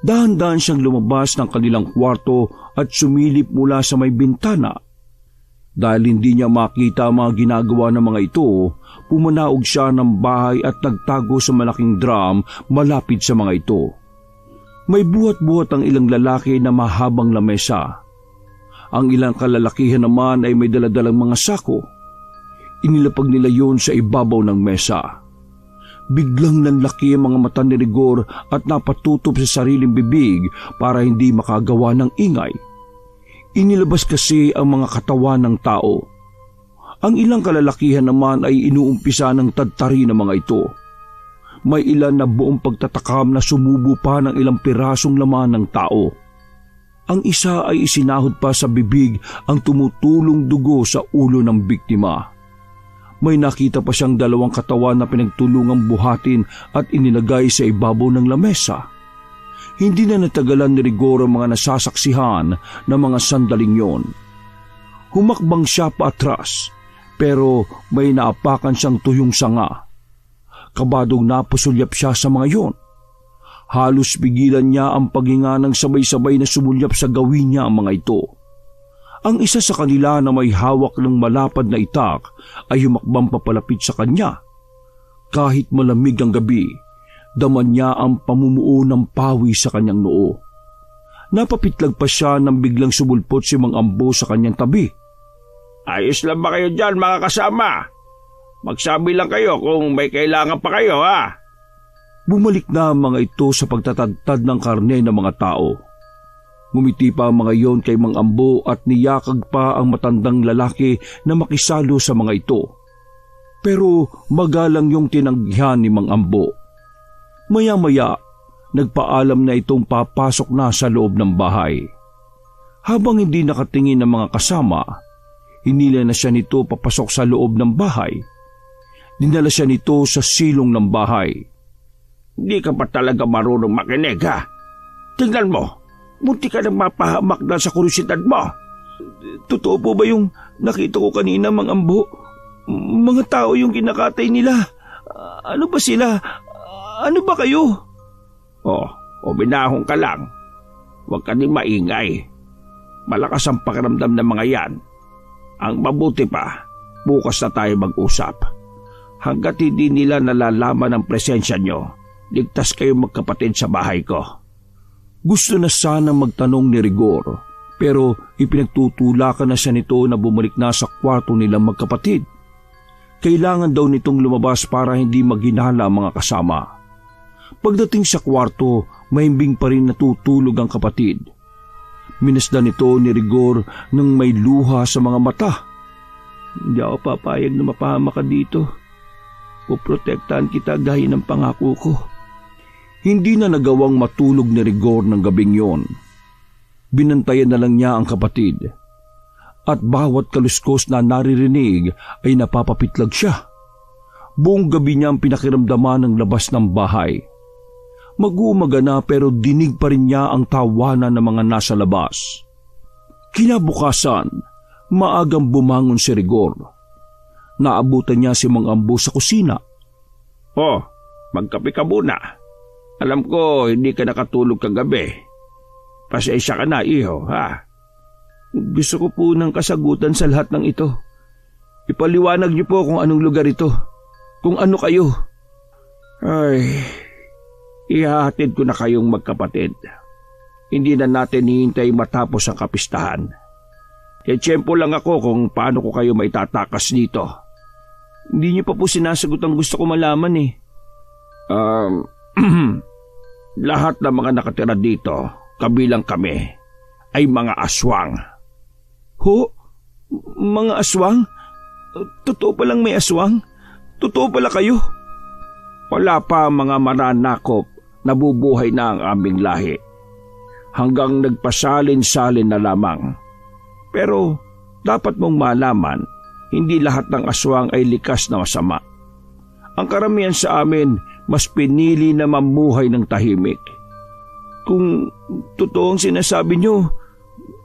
Dahan-dahan siyang lumabas ng kanilang kwarto at sumilip mula sa may bintana. Dahil hindi niya makita ang mga ginagawa ng mga ito, pumanaog siya ng bahay at nagtago sa malaking drum malapit sa mga ito. May buhat-buhat ang ilang lalaki na mahabang lamesa. Ang ilang kalalakihan naman ay may daladalang mga sako. Inilapag nila yon sa ibabaw ng mesa. Biglang nanlaki ang mga mata ni Rigor at napatutob sa sariling bibig para hindi makagawa ng ingay. Inilabas kasi ang mga katawan ng tao. Ang ilang kalalakihan naman ay inuumpisa ng tadtari ng mga ito. May ilan na buong pagtatakam na sumubo pa ng ilang pirasong laman ng tao. Ang isa ay isinahod pa sa bibig ang tumutulong dugo sa ulo ng biktima. May nakita pa siyang dalawang katawan na pinagtulungang buhatin at inilagay sa ibabaw ng lamesa. Hindi na natagalan ni Rigor ang mga nasasaksihan ng mga sandaling yon. Humakbang siya paatras, pero may naapakan siyang tuyong sanga. Kabadong napusulyap siya sa mga yon. Halos pigilan niya ang paghinga ng sabay-sabay na sumulyap sa gawin niya ang mga ito. Ang isa sa kanila na may hawak ng malapad na itak ay humakbang papalapit sa kanya. Kahit malamig ang gabi, daman niya ang pamumuo ng pawi sa kanyang noo. Napapitlag pa siya nang biglang sumulpot si Mang Ambo sa kanyang tabi. Ayos lang ba kayo dyan, mga kasama? Magsabi lang kayo kung may kailangan pa kayo, ha? Bumalik na ang mga ito sa pagtatadtad ng karne ng mga tao. Ngumiti pa ang mga iyon kay Mang Ambo at niyakag pa ang matandang lalaki na makisalo sa mga ito. Pero magalang yung tinanggihan ni Mang Ambo. Maya-maya, nagpaalam na itong papasok na sa loob ng bahay. Habang hindi nakatingin ng mga kasama, hinila na siya nito papasok sa loob ng bahay. Dinala siya nito sa silong ng bahay. Hindi ka pa talaga marunong makinig, ha? Tingnan mo, munti ka nang mapahamak na sa kuryosidad mo. Totoo po ba yung nakita ko kanina, Mang Ambo? Mga tao yung kinakatay nila. Ano ba sila? Ano ba kayo? O binahong ka lang. Huwag ka din maingay. Malakas ang pakiramdam ng mga yan. Ang mabuti pa, bukas na tayo mag-usap. Hanggat hindi nila nalalaman ang presensya nyo, ligtas kayong magkapatid sa bahay ko. Gusto na sana magtanong ni Rigor, pero ipinagtutulakan na siya nito na bumalik na sa kwarto nilang magkapatid. Kailangan daw nitong lumabas para hindi maghinala ang mga kasama. Pagdating sa kwarto, mahimbing pa rin natutulog ang kapatid. Minasdan nito ni Rigor nang may luha sa mga mata. Hindi ako papayag na mapahama ka dito. Puprotektahan kita gaya ng pangako ko. Hindi na nagawang matulog ni Rigor ng gabing yon. Binantayan na lang niya ang kapatid. At bawat kaluskos na naririnig ay napapapitlag siya. Buong gabi niya ang pinakiramdaman ng labas ng bahay. Mag-uumaga na pero dinig pa rin niya ang tawanan ng mga nasa labas. Kinabukasan, maagang bumangon si Rigor. Naabutan niya si Mang Ambo sa kusina. Magkape ka muna. Alam ko hindi ka nakatulog kagabi. Pasensya ka na, iho, ha? Gusto ko po ng kasagutan sa lahat ng ito. Ipaliwanag niyo po kung anong lugar ito. Kung ano kayo. Ay, ihahatid ko na kayong magkapatid. Hindi na natin hihintay matapos ang kapistahan. Tiyempo lang ako kung paano ko kayo maitatakas dito. Hindi niyo pa po sinasagot ang gusto ko malaman eh. Lahat ng mga nakatira dito, kabilang kami, ay mga aswang. Ho? Mga aswang? Totoo palang may aswang? Totoo pala kayo? Wala pa mga mananakop, nabubuhay na ang aming lahi. Hanggang nagpasalin-salin na lamang. Pero dapat mong malaman, hindi lahat ng aswang ay likas na masama. Ang karamihan sa amin, mas pinili na mamuhay ng tahimik. Kung totoo ang sinasabi nyo,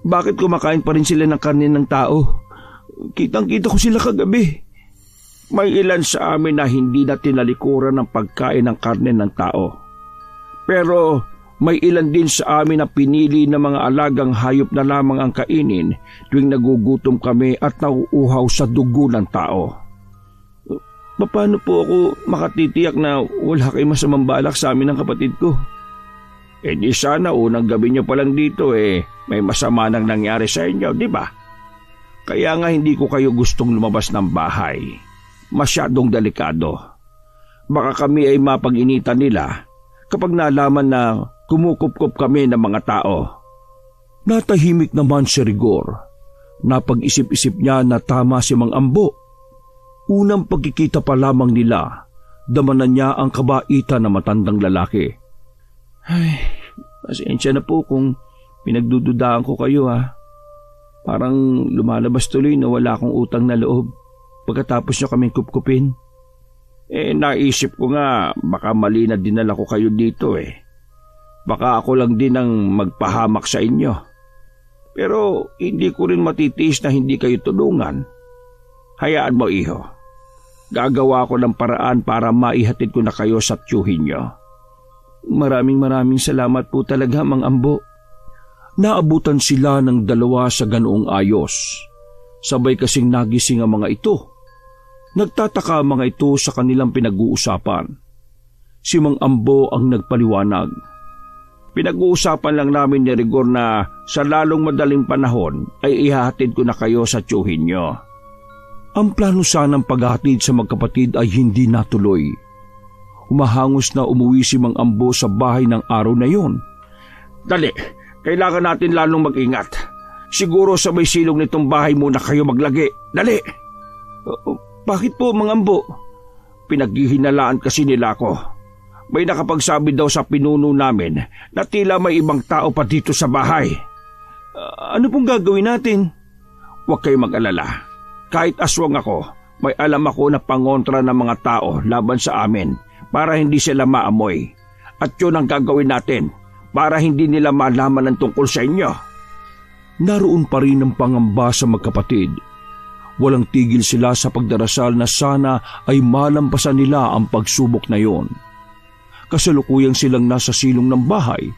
bakit kumakain pa rin sila ng karne ng tao? Kitang-kita ko sila kagabi. May ilan sa amin na hindi na tinalikuran ng pagkain ng karne ng tao. Pero may ilan din sa amin na pinili na mga alagang hayop na lamang ang kainin tuwing nagugutom kami at nauuhaw sa dugo ng tao. Paano po ako makatitiyak na wala kayo masamang balak sa amin ng kapatid ko? Di sana unang gabi niyo pa lang dito may masama nang nangyari sa inyo, di ba? Kaya nga hindi ko kayo gustong lumabas ng bahay. Masyadong delikado. Baka kami ay mapag-initan nila kapag nalaman na kumukupkup kami ng mga tao. Natahimik naman si Rigor. Napag-isip-isip niya na tama si Mang Ambo. Unang pagkikita pa lamang nila, damanan niya ang kabaitan na matandang lalaki. Ay, pasensya na po kung pinagdududaan ko kayo ha. Parang lumalabas tuloy na wala akong utang na loob pagkatapos niyo kaming kupkupin. Naisip ko nga baka mali na dinala ko kayo dito Baka ako lang din ang magpahamak sa inyo. Pero hindi ko rin matitiis na hindi kayo tulungan. Hayaan mo, iho. Gagawa ko ng paraan para maihatid ko na kayo sa tiyuhin nyo. Maraming salamat po talaga, Mang Ambo. Naabutan sila ng dalawa sa ganoong ayos. Sabay kasing nagising ang mga ito. Nagtataka ang mga ito sa kanilang pinag-uusapan. Si Mang Ambo ang nagpaliwanag. Pinag-uusapan lang namin ni Rigor na sa lalong madaling panahon ay ihahatid ko na kayo sa tiyuhin nyo. Ang plano sanang paghahatid sa magkapatid ay hindi natuloy. Humahangos na umuwi si Mang Ambo sa bahay ng araw na yon. Dali, kailangan natin lalong mag-ingat. Siguro sa may silong nitong bahay muna kayo maglagi. Dali! Bakit po, Mang Ambo? Pinaghihinalaan kasi nila ako. May nakapagsabi daw sa pinuno namin na tila may ibang tao pa dito sa bahay. Ano pong gagawin natin? Huwag kayo mag-alala. Kahit aswang ako, may alam ako na pangontra ng mga tao laban sa amin para hindi sila maamoy. At yun ang gagawin natin para hindi nila malaman ang tungkol sa inyo. Naroon pa rin ang pangamba sa magkapatid. Walang tigil sila sa pagdarasal na sana ay malampasan nila ang pagsubok na yon. Kasalukuyang silang nasa silong ng bahay.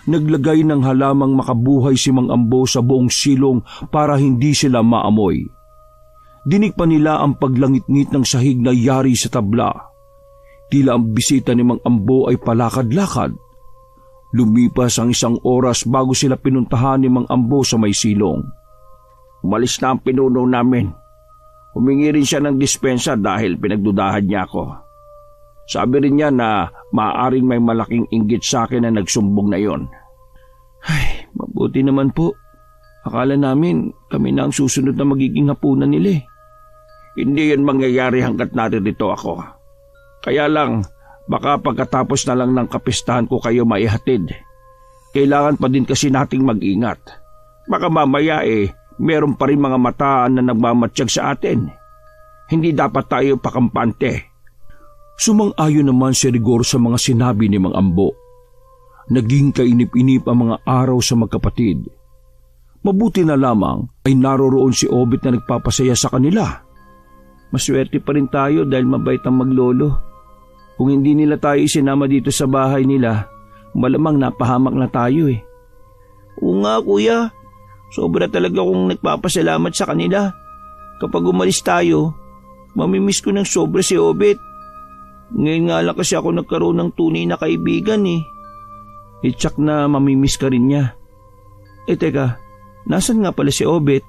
Naglagay ng halamang makabuhay si Mang Ambo sa buong silong para hindi sila maamoy. Dinig pa nila ang paglangit-ngit ng sahig na yari sa tabla. Tila ang bisita ni Mang Ambo ay palakad-lakad. Lumipas ang 1 oras bago sila pinuntahan ni Mang Ambo sa may silong. Umalis na ang pinuno namin. Humingi rin siya ng dispensa dahil pinagdudahan niya ako. Sabi rin niya na maaaring may malaking inggit sa akin na nagsumbong na yon. Ay, mabuti naman po. Akala namin kami na ang susunod na magiging hapunan nila. Hindi yan mangyayari hanggat naririto ako. Kaya lang, baka pagkatapos na lang ng kapistahan ko kayo maihatid. Kailangan pa din kasi nating mag-ingat. Baka mamaya meron pa rin mga mataan na nagmamatsyag sa atin. Hindi dapat tayo pakampante. Sumang-ayon naman si Rigor sa mga sinabi ni Mang Ambo. Naging kainip-inip ang mga araw sa magkapatid. Mabuti na lamang ay naroroon si Obet na nagpapasaya sa kanila. Maswerte pa rin tayo dahil mabait ang maglolo. Kung hindi nila tayo isinama dito sa bahay nila, malamang napahamak na tayo . Oo nga, kuya. Sobra talaga kong nagpapasalamat sa kanila. Kapag umalis tayo, mamimiss ko ng sobra si Obet. Ngayon nga lang kasi ako nagkaroon ng tunay na kaibigan . Tsak na mamimiss ka rin niya. Teka, nasan nga pala si Obet?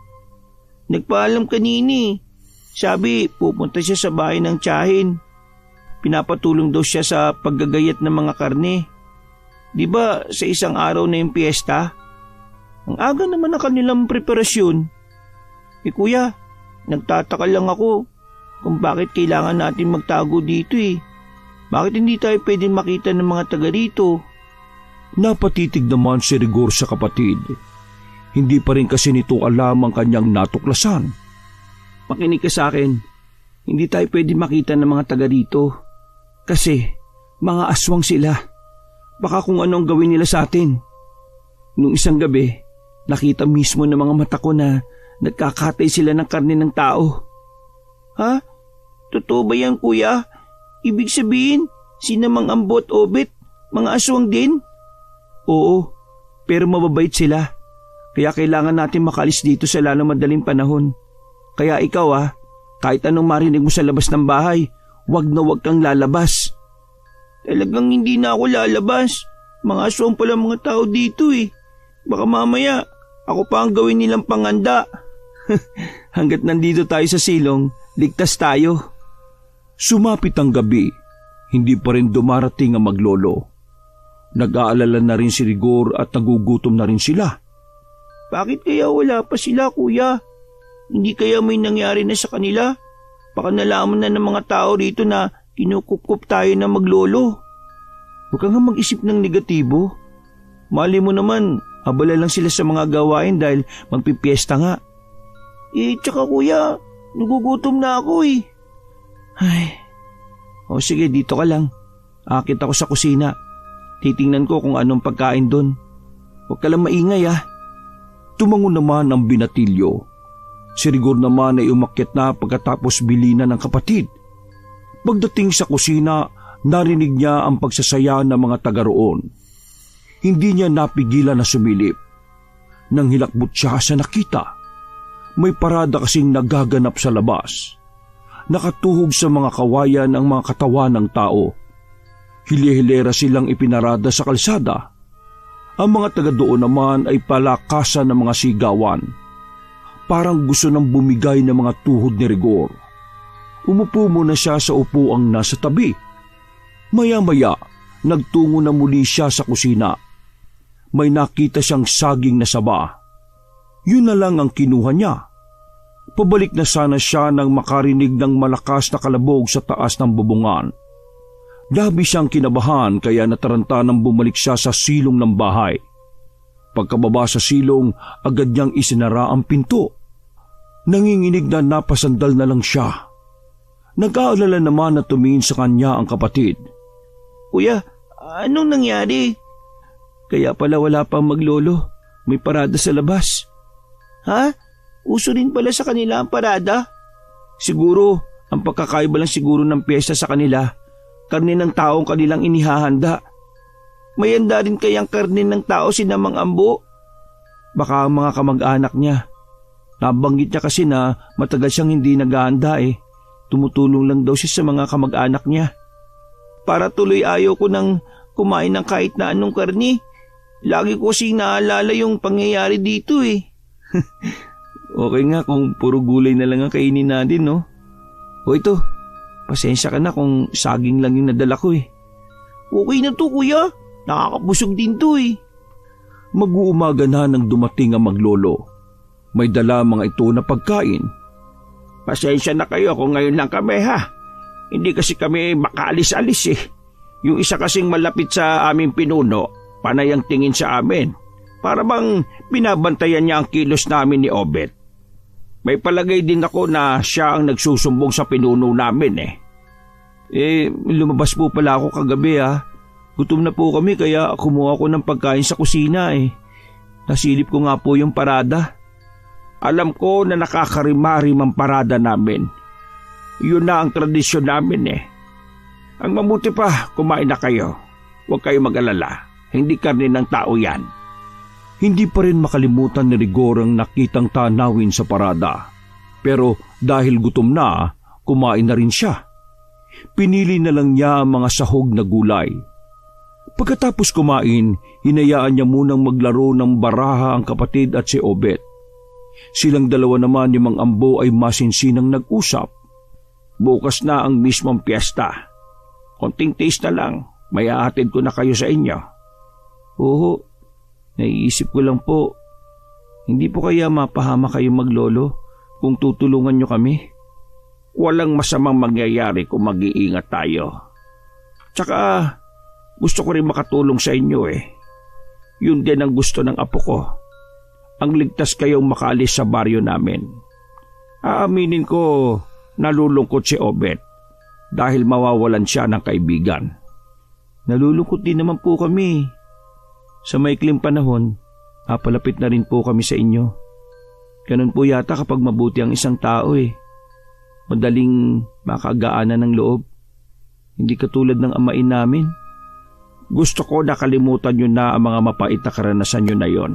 Nagpaalam kanini. Sabi, pupunta siya sa bahay ng tiyahin. Pinapatulong daw siya sa paggagayat ng mga karne. Di ba sa isang araw na yung piyesta? Ang aga naman ang kanilang preparasyon. Kuya, nagtataka lang ako kung bakit kailangan natin magtago dito . Bakit hindi tayo pwedeng makita ng mga taga rito? Napatitig naman si Rigor sa kapatid. Hindi pa rin kasi nito alam ang kanyang natuklasan. Makinig ka sa akin. Hindi tayo pwedeng makita ng mga taga rito. Kasi mga aswang sila. Baka kung anong gawin nila sa atin. Nung isang gabi, nakita mismo ng mga mata ko na nagkakatay sila ng karne ng tao. Ha? Totoo ba yan, kuya? Ibig sabihin, sina Mang Ambo at Obet, mga aswang din? Oo, pero mababait sila. Kaya kailangan natin makalis dito sa lalong madaling panahon. Kaya ikaw kahit anong marinig mo sa labas ng bahay, wag na wag kang lalabas. Talagang hindi na ako lalabas. Mga aswang pala mga tao dito . Baka mamaya, ako pa ang gawin nilang panganda. Hanggat nandito tayo sa silong, ligtas tayo. Sumapit ang gabi, hindi pa rin dumarating ang maglolo. Nag-aalala na rin si Rigor at nagugutom na rin sila. Bakit kaya wala pa sila, kuya? Hindi kaya may nangyari na sa kanila? Baka nalaman na ng mga tao rito na kinukup-kup tayo ng maglolo. Huwag kang mag-isip ng negatibo. Mali mo naman, abala lang sila sa mga gawain dahil magpipiesta nga. Tsaka kuya, nagugutom na ako . Ay, sige, dito ka lang. Akit ako sa kusina. Titingnan ko kung anong pagkain doon. Huwag ka lang maingay . Tumango naman ang binatilyo. Si Rigor naman ay umakyat na pagkatapos bilinan ng kapatid. Pagdating sa kusina, narinig niya ang pagsasaya ng mga taga roon. Hindi niya napigilan na sumilip. Nang hilakbot siya sa nakita, may parada kasing nagaganap sa labas. Nakatuhog sa mga kawayan ang mga katawan ng tao. Hili-hilera silang ipinarada sa kalsada. Ang mga taga doon naman ay palakasan ng mga sigawan. Parang gusto nang bumigay ng mga tuhod ni Rigor. Umupo muna siya sa upuang nasa tabi. Maya-maya, nagtungo na muli siya sa kusina. May nakita siyang saging na saba. Yun na lang ang kinuha niya. Pabalik na sana siya nang makarinig ng malakas na kalabog sa taas ng bubungan. Labi siyang kinabahan kaya nataranta nang bumalik siya sa silong ng bahay. Pagkababa sa silong, agad niyang isinara ang pinto. Nanginginig na napasandal na lang siya. Nag-aalala naman na tumingin sa kanya ang kapatid. Kuya, anong nangyari? Kaya pala wala pang maglolo. May parada sa labas. Ha? Uso rin pala sa kanila ang parada? Siguro, ang pagkakaiba lang siguro ng piyesta sa kanila, karne ng taong kanilang inihahanda. May handa rin kayang karne ng tao si Namang Ambo? Baka ang mga kamag-anak niya. Nabanggit niya kasi na matagal siyang hindi naghahanda eh. Tumutulong lang daw siya sa mga kamag-anak niya. Para tuloy ayaw ko nang kumain ng kahit na anong karne. Lagi ko kasing naalala yung pangyayari dito eh. Okay nga kung puro gulay na lang ang kainin natin, no? O ito, pasensya ka na kung saging lang yung nadala ko eh. Okay na to kuya, nakakabusog din to eh. Mag-uumaga na nang dumating ang maglolo. May dala mga ito na pagkain. Pasensya na kayo kung ngayon lang kami ha. Hindi kasi kami makaalis-alis eh. Yung isa kasing malapit sa aming pinuno, panay ang tingin sa amin. Para bang binabantayan niya ang kilos namin ni Obet. May palagay din ako na siya ang nagsusumbong sa pinuno namin eh. Lumabas po pala ako kagabi ha. Gutom na po kami kaya kumuha ko ng pagkain sa kusina eh. Nasilip ko nga po yung parada. Alam ko na nakakarimarim ang parada namin. Yun na ang tradisyon namin eh. Ang mabuti pa, kumain na kayo. Huwag kayo mag-alala. Hindi karne ng tao yan. Hindi pa rin makalimutan ni Rigor ang nakitang tanawin sa parada. Pero dahil gutom na, kumain na rin siya. Pinili na lang niya ang mga sahog na gulay. Pagkatapos kumain, hinayaan niya munang maglaro ng baraha ang kapatid at si Obet. Silang dalawa naman ni Mang Ambo ay masinsinang nag-usap. Bukas na ang mismong piyesta. Konting taste na lang, may aatid ko na kayo sa inyo. Oo, naiisip ko lang po. Hindi po kaya mapahama kayo maglolo kung tutulungan niyo kami? Walang masamang mangyayari kung mag-iingat tayo. Tsaka gusto ko rin makatulong sa inyo eh. Yun din ang gusto ng apo ko. Ang ligtas kayong makaalis sa baryo namin. Aaminin ko, nalulungkot si Obet dahil mawawalan siya ng kaibigan. Nalulungkot din naman po kami. Sa maikling panahon, papalapit na rin po kami sa inyo. Ganun po yata kapag mabuti ang isang tao eh. Madaling makagaanan ng loob. Hindi katulad ng amain namin. Gusto ko nakalimutan nyo na ang mga mapait na karanasan nyo na yon.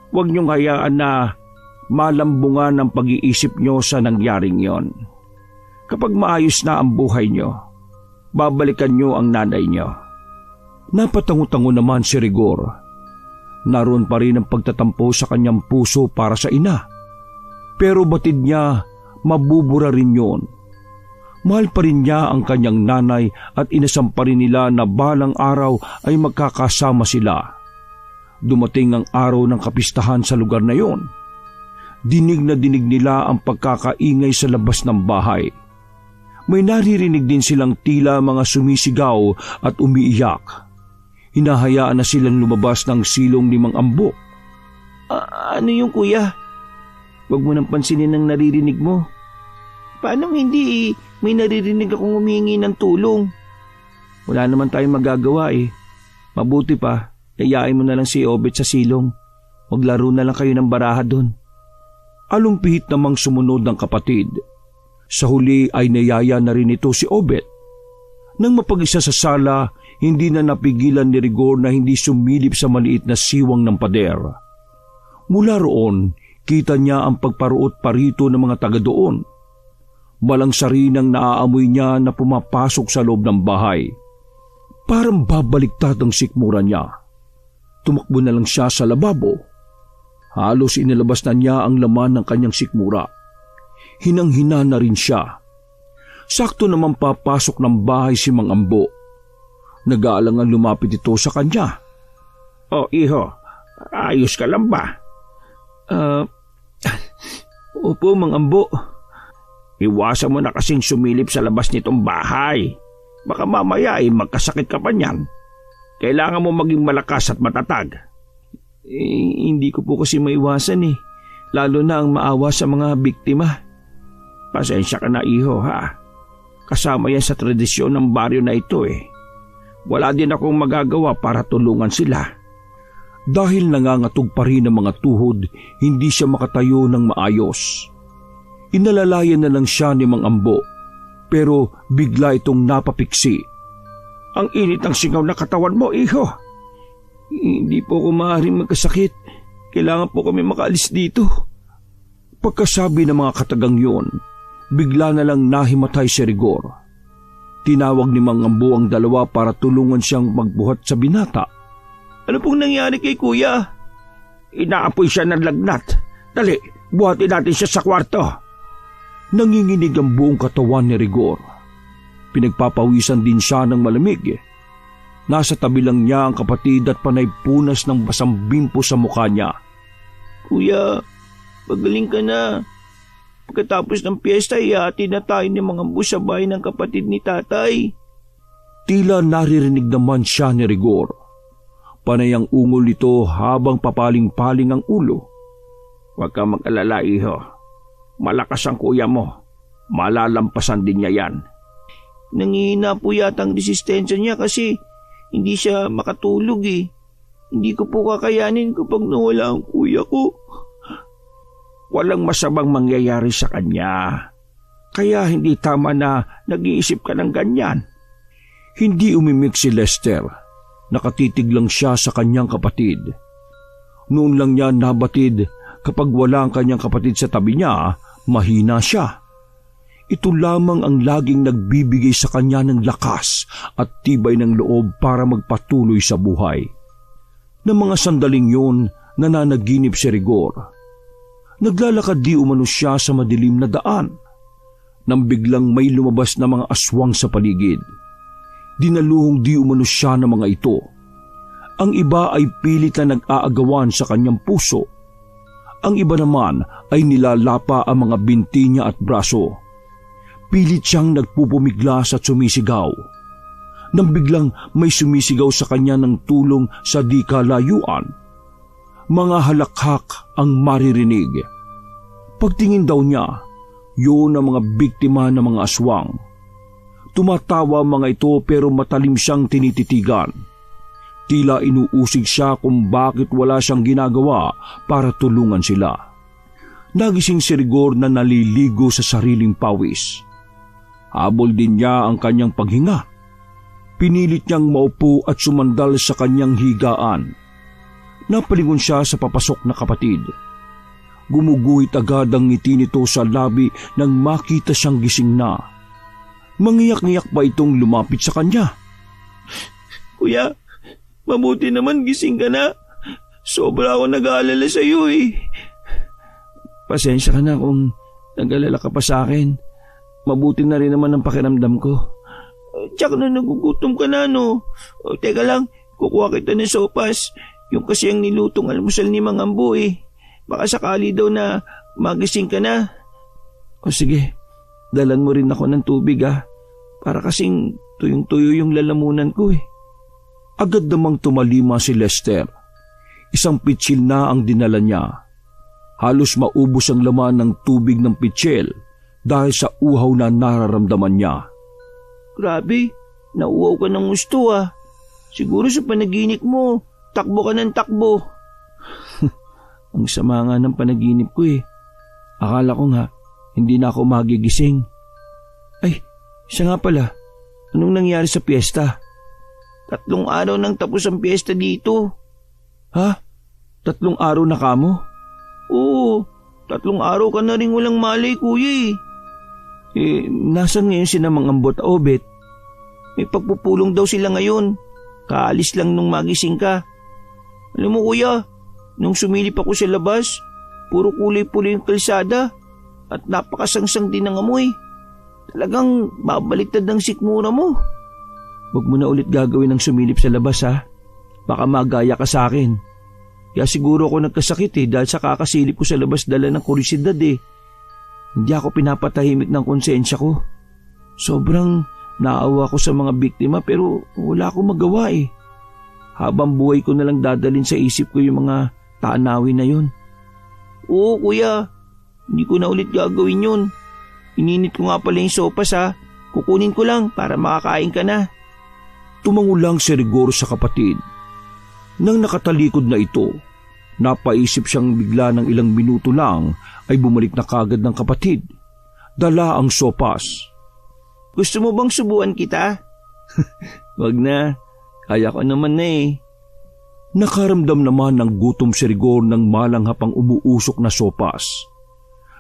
Huwag niyong hayaan na malambungan ang pag-iisip nyo sa nangyaring yon. Kapag maayos na ang buhay nyo, babalikan nyo ang nanay nyo. Napatango-tango naman si Rigor. Naroon pa rin ang pagtatampo sa kanyang puso para sa ina. Pero batid niya, mabubura rin yun. Mahal pa rin niya ang kanyang nanay at inasam pa rin nila na balang araw ay magkakasama sila. Dumating ang araw ng kapistahan sa lugar na yon. Dinig na dinig nila ang pagkakaingay sa labas ng bahay. May naririnig din silang tila mga sumisigaw at umiiyak. Hinahayaan na silang lumabas ng silong ni Mang Ambo. Ano yung kuya? Huwag mo nang pansinin ang naririnig mo. Paano hindi may naririnig akong humingi ng tulong? Wala naman tayong magagawa eh. Mabuti pa, yayain mo na lang si Obet sa silong. Maglaro na lang kayo ng baraha doon. Alumpihit namang sumunod ng kapatid. Sa huli ay nayaya na rin ito si Obet. Nang mapag-isa sa sala, hindi na napigilan ni Rigor na hindi sumilip sa maliit na siwang ng pader. Mula roon, kita niya ang pagparuot parito ng mga taga doon. Malangsarinang naaamoy niya na pumapasok sa loob ng bahay. Parang babaliktad ang sikmura niya. Tumakbo na lang siya sa lababo. Halos inilabas na niya ang laman ng kanyang sikmura. Hinang-hina na rin siya. Sakto naman papasok ng bahay si Mang Ambo. Nag-aalangan lumapit ito sa kanya. Oh, iho, ayos ka lang ba? Opo, Mang Ambo. Iwasan mo na kasing sumilip sa labas nitong bahay. Baka mamaya ay magkasakit ka pa niyan. Kailangan mo maging malakas at matatag. Hindi ko po kasi maiwasan eh. Lalo na ang maawa sa mga biktima. Pasensya ka na, iho, ha? Kasama yan sa tradisyon ng baryo na ito eh. Wala din akong magagawa para tulungan sila. Dahil nangangatog pa rin ang mga tuhod, hindi siya makatayo ng maayos. Inalalayan na lang siya ni Mang Ambo, pero bigla itong napapiksi. Ang init ng singaw na katawan mo, iho. Hindi po ako maaaring magkasakit. Kailangan po kami makaalis dito. Pagkasabi ng mga katagang yun, bigla na lang nahimatay si Rigor. Tinawag ni Mang Ambo ang dalawa para tulungan siyang magbuhat sa binata. Ano pong nangyari kay kuya? Inaapoy siya ng lagnat. Dali, buhatin natin siya sa kwarto. Nanginginig ang buong katawan ni Rigor. Pinagpapawisan din siya ng malamig. Nasa tabi lang niya ang kapatid at panay punas ng basang bimpo sa mukha niya. Kuya, pagaling ka na. Pagkatapos ng piyesta, ihati na tayo ni Mang Ambo sa bahay ng kapatid ni tatay. Tila naririnig naman siya ni Rigor. Panay ang ungol nito habang papaling-paling ang ulo. Huwag kang mag-alala, iho. Malakas ang kuya mo. Malalampasan din niya yan. Nangihina po yata ang resistensya niya kasi hindi siya makatulog eh. Hindi ko po kakayanin kapag nawala ang kuya ko. Walang masamang mangyayari sa kanya. Kaya hindi tama na nag-iisip ka ng ganyan. Hindi umimik si Lester. Nakatitig lang siya sa kanyang kapatid. Noon lang niya nabatid kapag wala ang kanyang kapatid sa tabi niya, mahina siya. Ito lamang ang laging nagbibigay sa kanya ng lakas at tibay ng loob para magpatuloy sa buhay. Ng mga sandaling yun, nananaginip si Rigor. Naglalakad di umano siya sa madilim na daan. Nang biglang may lumabas na mga aswang sa paligid. Dinaluhong di umano siya ng mga ito. Ang iba ay pilit na nag-aagawan sa kanyang puso. Ang iba naman ay nilalapa ang mga binti niya at braso. Pilit siyang nagpupumiglas at sumisigaw. Nang biglang may sumisigaw sa kanya ng tulong sa di kalayuan. Mga halakhak ang maririnig. Pagtingin daw niya, yun ang mga biktima ng mga aswang. Tumatawa mga ito pero matalim siyang tinititigan. Tila inuusig siya kung bakit wala siyang ginagawa para tulungan sila. Nagising si Rigor na naliligo sa sariling pawis. Habol din niya ang kanyang paghinga. Pinilit niyang maupo at sumandal sa kanyang higaan. Napalingon siya sa papasok na kapatid. Gumuguhit agad ang ngiti nito sa labi nang makita siyang gising na. Mangiyak-ngiyak pa itong lumapit sa kanya. Kuya, mabuti naman gising ka na. Sobra ako nag-aalala sa iyo eh. Pasensya ka na kung nag-alala ka pa sa akin. Mabuti na rin naman ang pakiramdam ko. Tsak na nagugutom ka na no. Teka lang, kukuha kita ng sopas. Yung kasi ang nilutong almusal ni Mang Ambo eh. Baka sakali daw na magising ka na. O sige, dalan mo rin ako ng tubig ah. Para kasing tuyong-tuyo yung lalamunan ko eh. Agad namang tumalima si Lester. Isang pitsil na ang dinala niya. Halos maubos ang laman ng tubig ng pitsil dahil sa uhaw na nararamdaman niya. Grabe, nauuhaw ka ng gusto ah. Siguro sa panaginip mo, takbo ka ng takbo. Ang sama nga ng panaginip ko eh. Akala ko nga, hindi na ako magigising. Ay, siya nga pala, anong nangyari sa piyesta? 3 araw nang tapos ang piyesta dito. Ha? 3 araw na kamo? Oo, 3 araw ka na rin walang malay, kuya eh. Nasan ngayon si Mang Ambot at Obet? May pagpupulong daw sila ngayon. Kaalis lang nung magising ka. Alam mo kuya, nung sumilip ako sa labas, puro kulay-pula yung kalsada at napakasangsang din ng amoy. Talagang babaliktad ng sikmura mo. Huwag mo na ulit gagawin ng sumilip sa labas ha. Baka magaya ka sa akin. Kaya siguro ako nagkasakit dahil sa kakasilip ko sa labas dala ng kurisidad Hindi ako pinapatahimik ng konsensya ko. Sobrang naawa ko sa mga biktima pero wala akong magawa Habang buhay ko na lang dadalin sa isip ko yung mga taanawin na yun. Oo kuya, hindi ko na ulit gagawin yun. Ininit ko nga pala yung sopas Kukunin ko lang para makakain ka na. Tumangulang si Rigor sa kapatid. Nang nakatalikod na ito, napaisip siyang bigla ng ilang minuto lang ay bumalik na kagad ng kapatid. Dala ang sopas. Gusto mo bang subuan kita? Wag na, kaya ko naman na Nakaramdam naman ng gutom si Rigor ng malanghapang umuusok na sopas.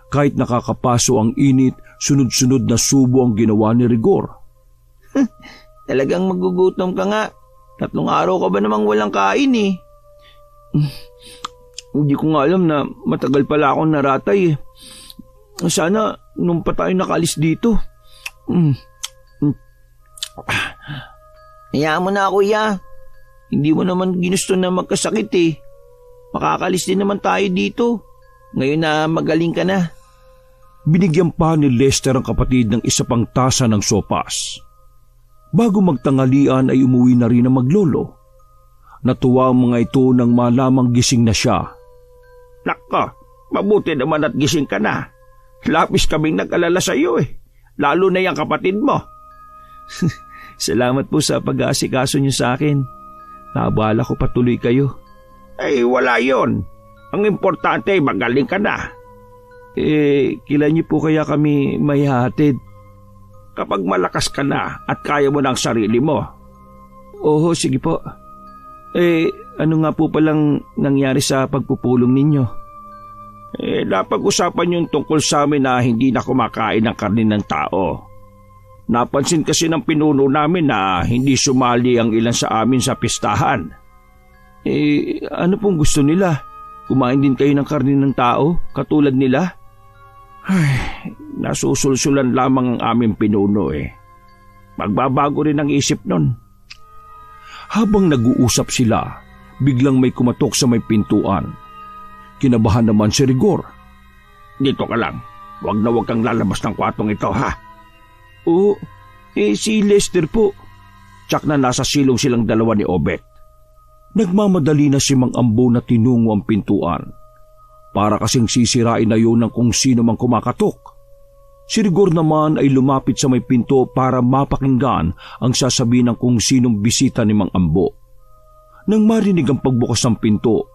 Kahit nakakapaso ang init, sunod-sunod na subo ang ginawa ni Rigor. Talagang magugutom ka nga. 3 araw ka ba namang walang kain Hindi ko nga alam na matagal pala akong naratay Sana nung pa tayo nakaalis dito. Hayaan mo na kuya. Hindi mo naman ginusto na magkasakit Makakalis din naman tayo dito. Ngayon na magaling ka na. Binigyan pa ni Lester ang kapatid ng isa pang tasa ng sopas. Bago magtangalian ay umuwi na rin ang maglolo. Natuwa ang mga ito nang malamang gising na siya. Nako, mabuti naman at gising ka na. Lapis kaming nag-alala sa iyo Lalo na yung kapatid mo. Salamat po sa pag-aasikaso niyo sa akin. Naabala ko patuloy kayo. Wala yon. Ang importante ay magaling ka na. Kailan niyo po kaya kami may hatid? Kapag malakas ka na at kaya mo ng sarili mo. Oo, sige po. Ano nga po palang nangyari sa pagpupulong ninyo? Napag-usapan yung tungkol sa amin na hindi na kumakain ng karne ng tao. Napansin kasi ng pinuno namin na hindi sumali ang ilan sa amin sa pistahan. Ano pong gusto nila? Kumain din kayo ng karne ng tao, katulad nila? Nasusulsulan lamang ang aming pinuno Magbabago rin ang isip nun. Habang nag-uusap sila, biglang may kumatok sa may pintuan. Kinabahan naman si Rigor. Dito ka lang. Huwag na huwag kang lalabas ng kwartong ito Oo, si Lester po. Tsak na nasa silong silang dalawa ni Obet. Nagmamadali na si Mang Ambo na tinungo ang pintuan. Para kasing sisirain na yun ng kung sino mang kumakatok. Si Rigor naman ay lumapit sa may pinto para mapakinggan ang sasabihin ng kung sinong bisita ni Mang Ambo. Nang marinig ang pagbukas ng pinto,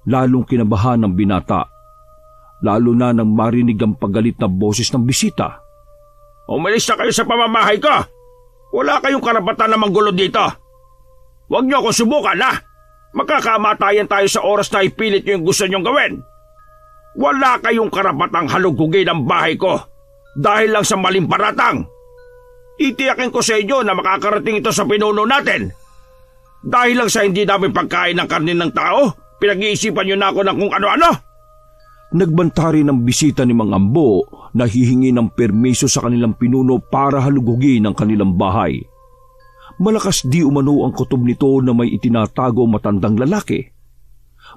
lalong kinabahan ng binata. Lalo na nang marinig ang paggalit na boses ng bisita. Umalis na kayo sa pamamahay ko! Wala kayong karapatan na manggulo dito! Huwag niyo akong subukan Magkakamatayan tayo sa oras na ipilit niyo yung gusto niyong gawin! Wala kayong karapatang halugugin ang bahay ko dahil lang sa maling paratang. Itiyakin ko sa inyo na makakarating ito sa pinuno natin. Dahil lang sa hindi namin pagkain ng karne ng tao, pinag-iisipan niyo na ako ng kung ano-ano. Nagbanta rin ng bisita ni Mang Ambo na hihingi ng permiso sa kanilang pinuno para halugugin ang kanilang bahay. Malakas di umano ang kutob nito na may itinatago matandang lalaki.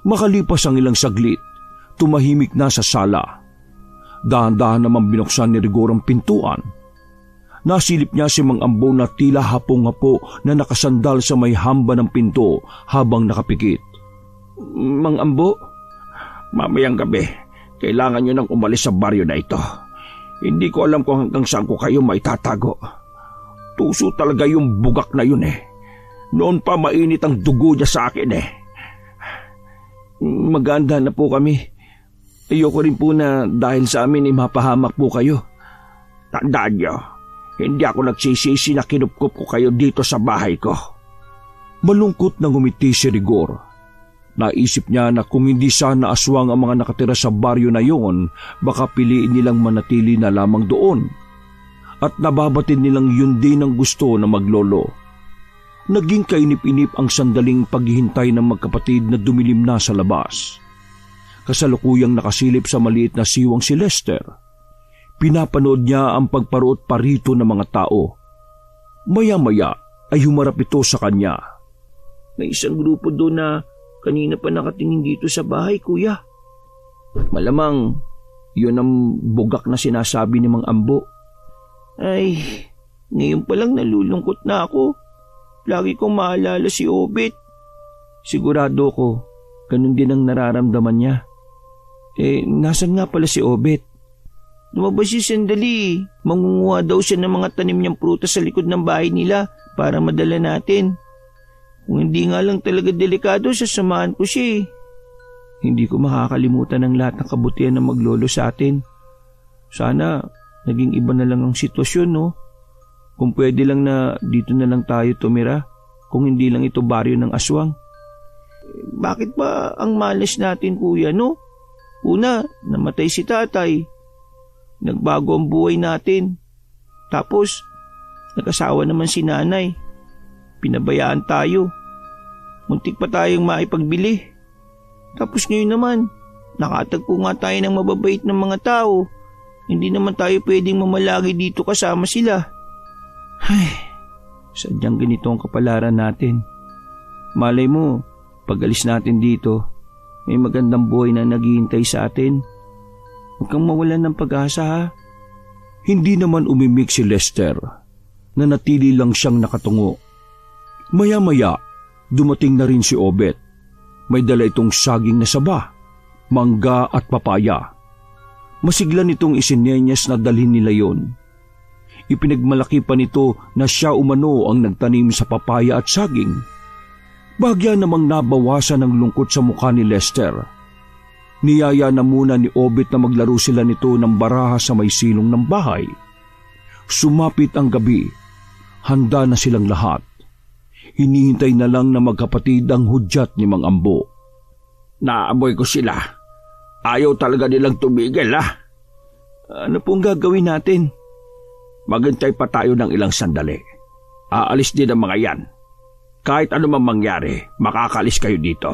Makalipas ang ilang saglit, tumahimik na sa sala. Dahan-dahan naman binuksan ni Rigor ang pintuan. Nasilip niya si Mang Ambo na tila hapong-hapo na nakasandal sa may hamba ng pinto habang nakapikit. Mang Ambo? Mamayang gabi, kailangan niyo nang umalis sa baryo na ito. Hindi ko alam kung hanggang saan ko kayo maitatago. Tuso talaga yung bugak na yun Noon pa mainit ang dugo niya sa akin Maganda na po kami. Ayoko rin po na dahil sa amin mapahamak po kayo. Tandaan niyo, hindi ako nagsisisi na kinupkup ko kayo dito sa bahay ko. Malungkot na ngumiti si Rigor. Naisip niya na kung hindi sana aswang ang mga nakatira sa baryo na yon, baka piliin nilang manatili na lamang doon. At nababatid nilang yun din ang gusto na maglolo. Naging kainip-inip ang sandaling paghihintay ng magkapatid na dumilim na sa labas. Kasalukuyang nakasilip sa maliit na siwang si Lester. Pinapanood niya ang pagparuot parito ng mga tao. Maya-maya ay humarap ito sa kanya. May isang grupo doon na kanina pa nakatingin dito sa bahay, kuya. Malamang yun ang bugak na sinasabi ni Mang Ambo. Ay, ngayon pa lang nalulungkot na ako. Lagi kong maalala si Obet. Sigurado ko, ganun din ang nararamdaman niya. Nasan nga pala si Obet? Lumabas siya sandali. Mangunguha daw siya ng mga tanim niyang prutas sa likod ng bahay nila para madala natin. Kung hindi nga lang talaga delikado, sasamahan ko siya. Hindi ko makakalimutan ang lahat ng kabutihan ng maglolo sa atin. Sana naging iba na lang ang sitwasyon, no? Kung pwede lang na dito na lang tayo tumira, kung hindi lang ito baryo ng aswang. Bakit ba ang malas natin, kuya, no? Una, namatay si tatay. Nagbago ang buhay natin. Tapos, nag-asawa naman si nanay. Pinabayaan tayo. Muntik pa tayong maipagbili. Tapos ngayon naman, nakatagpo nga tayo ng mababait ng mga tao. Hindi naman tayo pwedeng mamalagi dito kasama sila. Ay, sadyang ganito ang kapalaran natin. Malay mo, pag alis natin dito, may magandang buhay na naghihintay sa atin. Huwag kang mawalan ng pag-asa, ha? Hindi naman umimik si Lester. Nanatili lang siyang nakatungo. Maya-maya, dumating na rin si Obet. May dala itong saging na saba, mangga at papaya. Masigla nitong isinenyas na dalhin nila yon. Ipinagmalaki pa nito na siya umano ang nagtanim sa papaya at saging. Bagya namang nabawasan ng lungkot sa mukha ni Lester. Niyaya na muna ni Obet na maglaro sila nito ng baraha sa may silong ng bahay. Sumapit ang gabi. Handa na silang lahat. Hinihintay na lang na magkapatid ang hudyat ni Mang Ambo. Naamoy ko sila. Ayaw talaga nilang tumigil, ha? Ano pong gagawin natin? Maghintay pa tayo ng ilang sandali. Aalis din ang mga yan. Kahit ano man mangyari, makakalis kayo dito.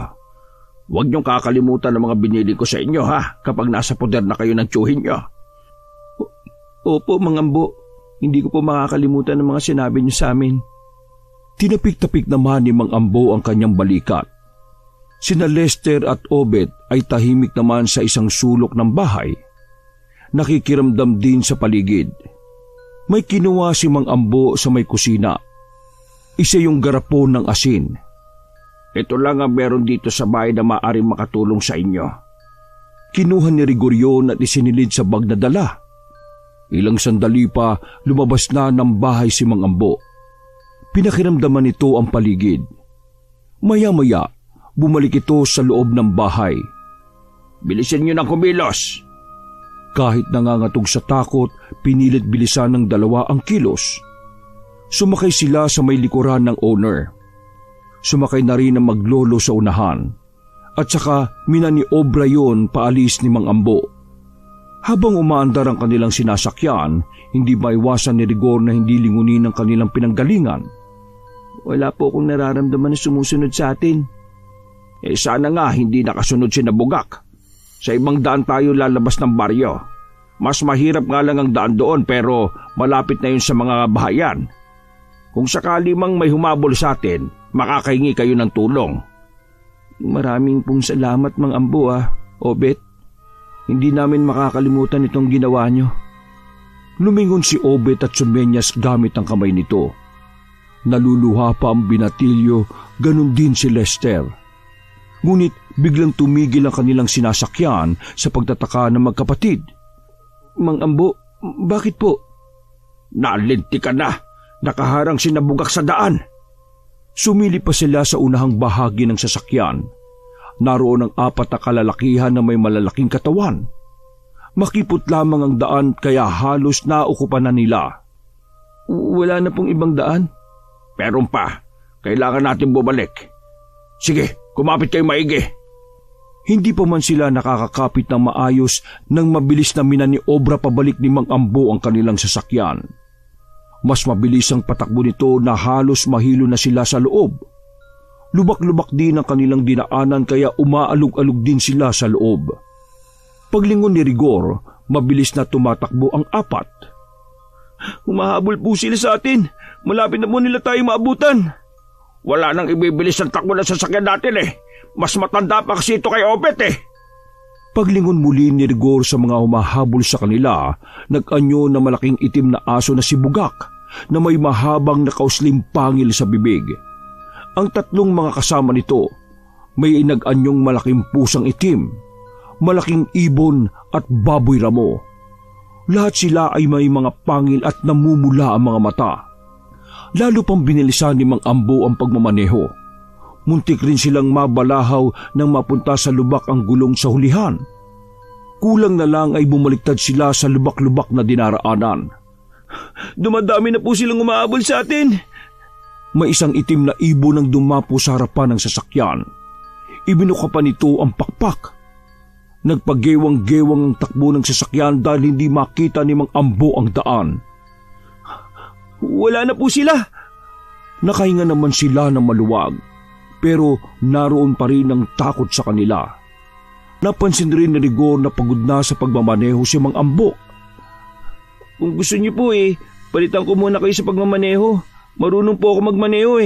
Huwag niyong kakalimutan ang mga binili ko sa inyo, ha? Kapag nasa poder na kayo ng tiyuhin niyo. Opo, Mang Ambo. Hindi ko po makakalimutan ang mga sinabi niyo sa amin. Tinapik-tapik naman ni Mang Ambo ang kanyang balikat. Sina Lester at Obet ay tahimik naman sa isang sulok ng bahay. Nakikiramdam din sa paligid. May kinuha si Mang Ambo sa may kusina. Isa yung garapon ng asin. Ito lang ang meron dito sa bahay na maaaring makatulong sa inyo. Kinuha ni Rigoryon at isinilid sa bag na dala. Ilang sandali pa, lumabas na ng bahay si Mang Ambo. Pinakiramdaman nito ang paligid. Maya-maya, bumalik ito sa loob ng bahay. Bilisin niyo ng kumilos. Kahit nangangatog sa takot, pinilit bilisan ng dalawa ang kilos. Sumakay sila sa may likuran ng owner. Sumakay na rin ang maglolo sa unahan. At saka minaniobra yon paalis ni Mang Ambo. Habang umaandar ang kanilang sinasakyan, hindi maiwasan ni Rigor na hindi lingunin ang kanilang pinanggalingan. Wala po akong nararamdaman na sumusunod sa atin. Sana nga hindi nakasunod si Nabugak. Sa ibang daan tayo lalabas ng baryo. Mas mahirap nga lang ang daan doon pero malapit na yun sa mga bahayan. Kung sakali mang may humabol sa atin, makakahingi kayo ng tulong. Maraming pong salamat, Mang Ambo, Obet. Hindi namin makakalimutan itong ginawa nyo. Lumingon si Obet at sumenyas gamit ang kamay nito. Naluluha pa ang binatilyo, ganun din si Lester. Ngunit biglang tumigil ang kanilang sinasakyan sa pagtataka ng magkapatid. Mang Ambo, bakit po? Nalinti ka na! Nakaharang si Nabugak sa daan! Sumili pa sila sa unahang bahagi ng sasakyan. Naroon ang 4 na kalalakihan na may malalaking katawan. Makipot lamang ang daan kaya halos naukupan na nila. Wala na pong ibang daan? Meron pa. Kailangan natin bumalik. Sige, kumapit kayo maigi. Hindi pa man sila nakakakapit ng maayos nang mabilis na minaniobra pabalik ni Mang Ambo ang kanilang sasakyan. Mas mabilis ang patakbo nito na halos mahilo na sila sa loob. Lubak-lubak din ang kanilang dinaanan kaya umaalog-alog din sila sa loob. Paglingon ni Rigor, mabilis na tumatakbo ang apat. Humahabol po sila sa atin. Malapit na po nila tayo maabutan. Wala nang ibibilis ang takbo ng sasakyan natin eh. Mas matanda pa kasi ito kay Obet eh. Paglingon muli ni Rigor sa mga humahabol sa kanila, nag-anyo na malaking itim na aso na si Bugak na may mahabang nakausling pangil sa bibig. Ang tatlong mga kasama nito, may nag-anyong malaking pusang itim, malaking ibon at baboy ramo. Lahat sila ay may mga pangil at namumula ang mga mata. Lalo pang binilisan ni Mang Ambo ang pagmamaneho. Muntik rin silang mabalahaw nang mapunta sa lubak ang gulong sa hulihan. Kulang na lang ay bumaliktad sila sa lubak-lubak na dinaraanan. Dumadami na po silang umahabol sa atin. May isang itim na ibon ang dumapo sa harapan ng sasakyan. Ibinuka pa nito ang pakpak. Nagpagewang-gewang ang takbo ng sasakyan dahil hindi makita ni Mang Ambo ang daan. Wala na po sila. Nakahinga naman sila ng maluwag, pero naroon pa rin ang takot sa kanila. Napansin rin ni Rigor na pagod na sa pagmamaneho si Mang Ambo. Kung gusto niyo po palitan ko muna kayo sa pagmamaneho. Marunong po ako magmaneho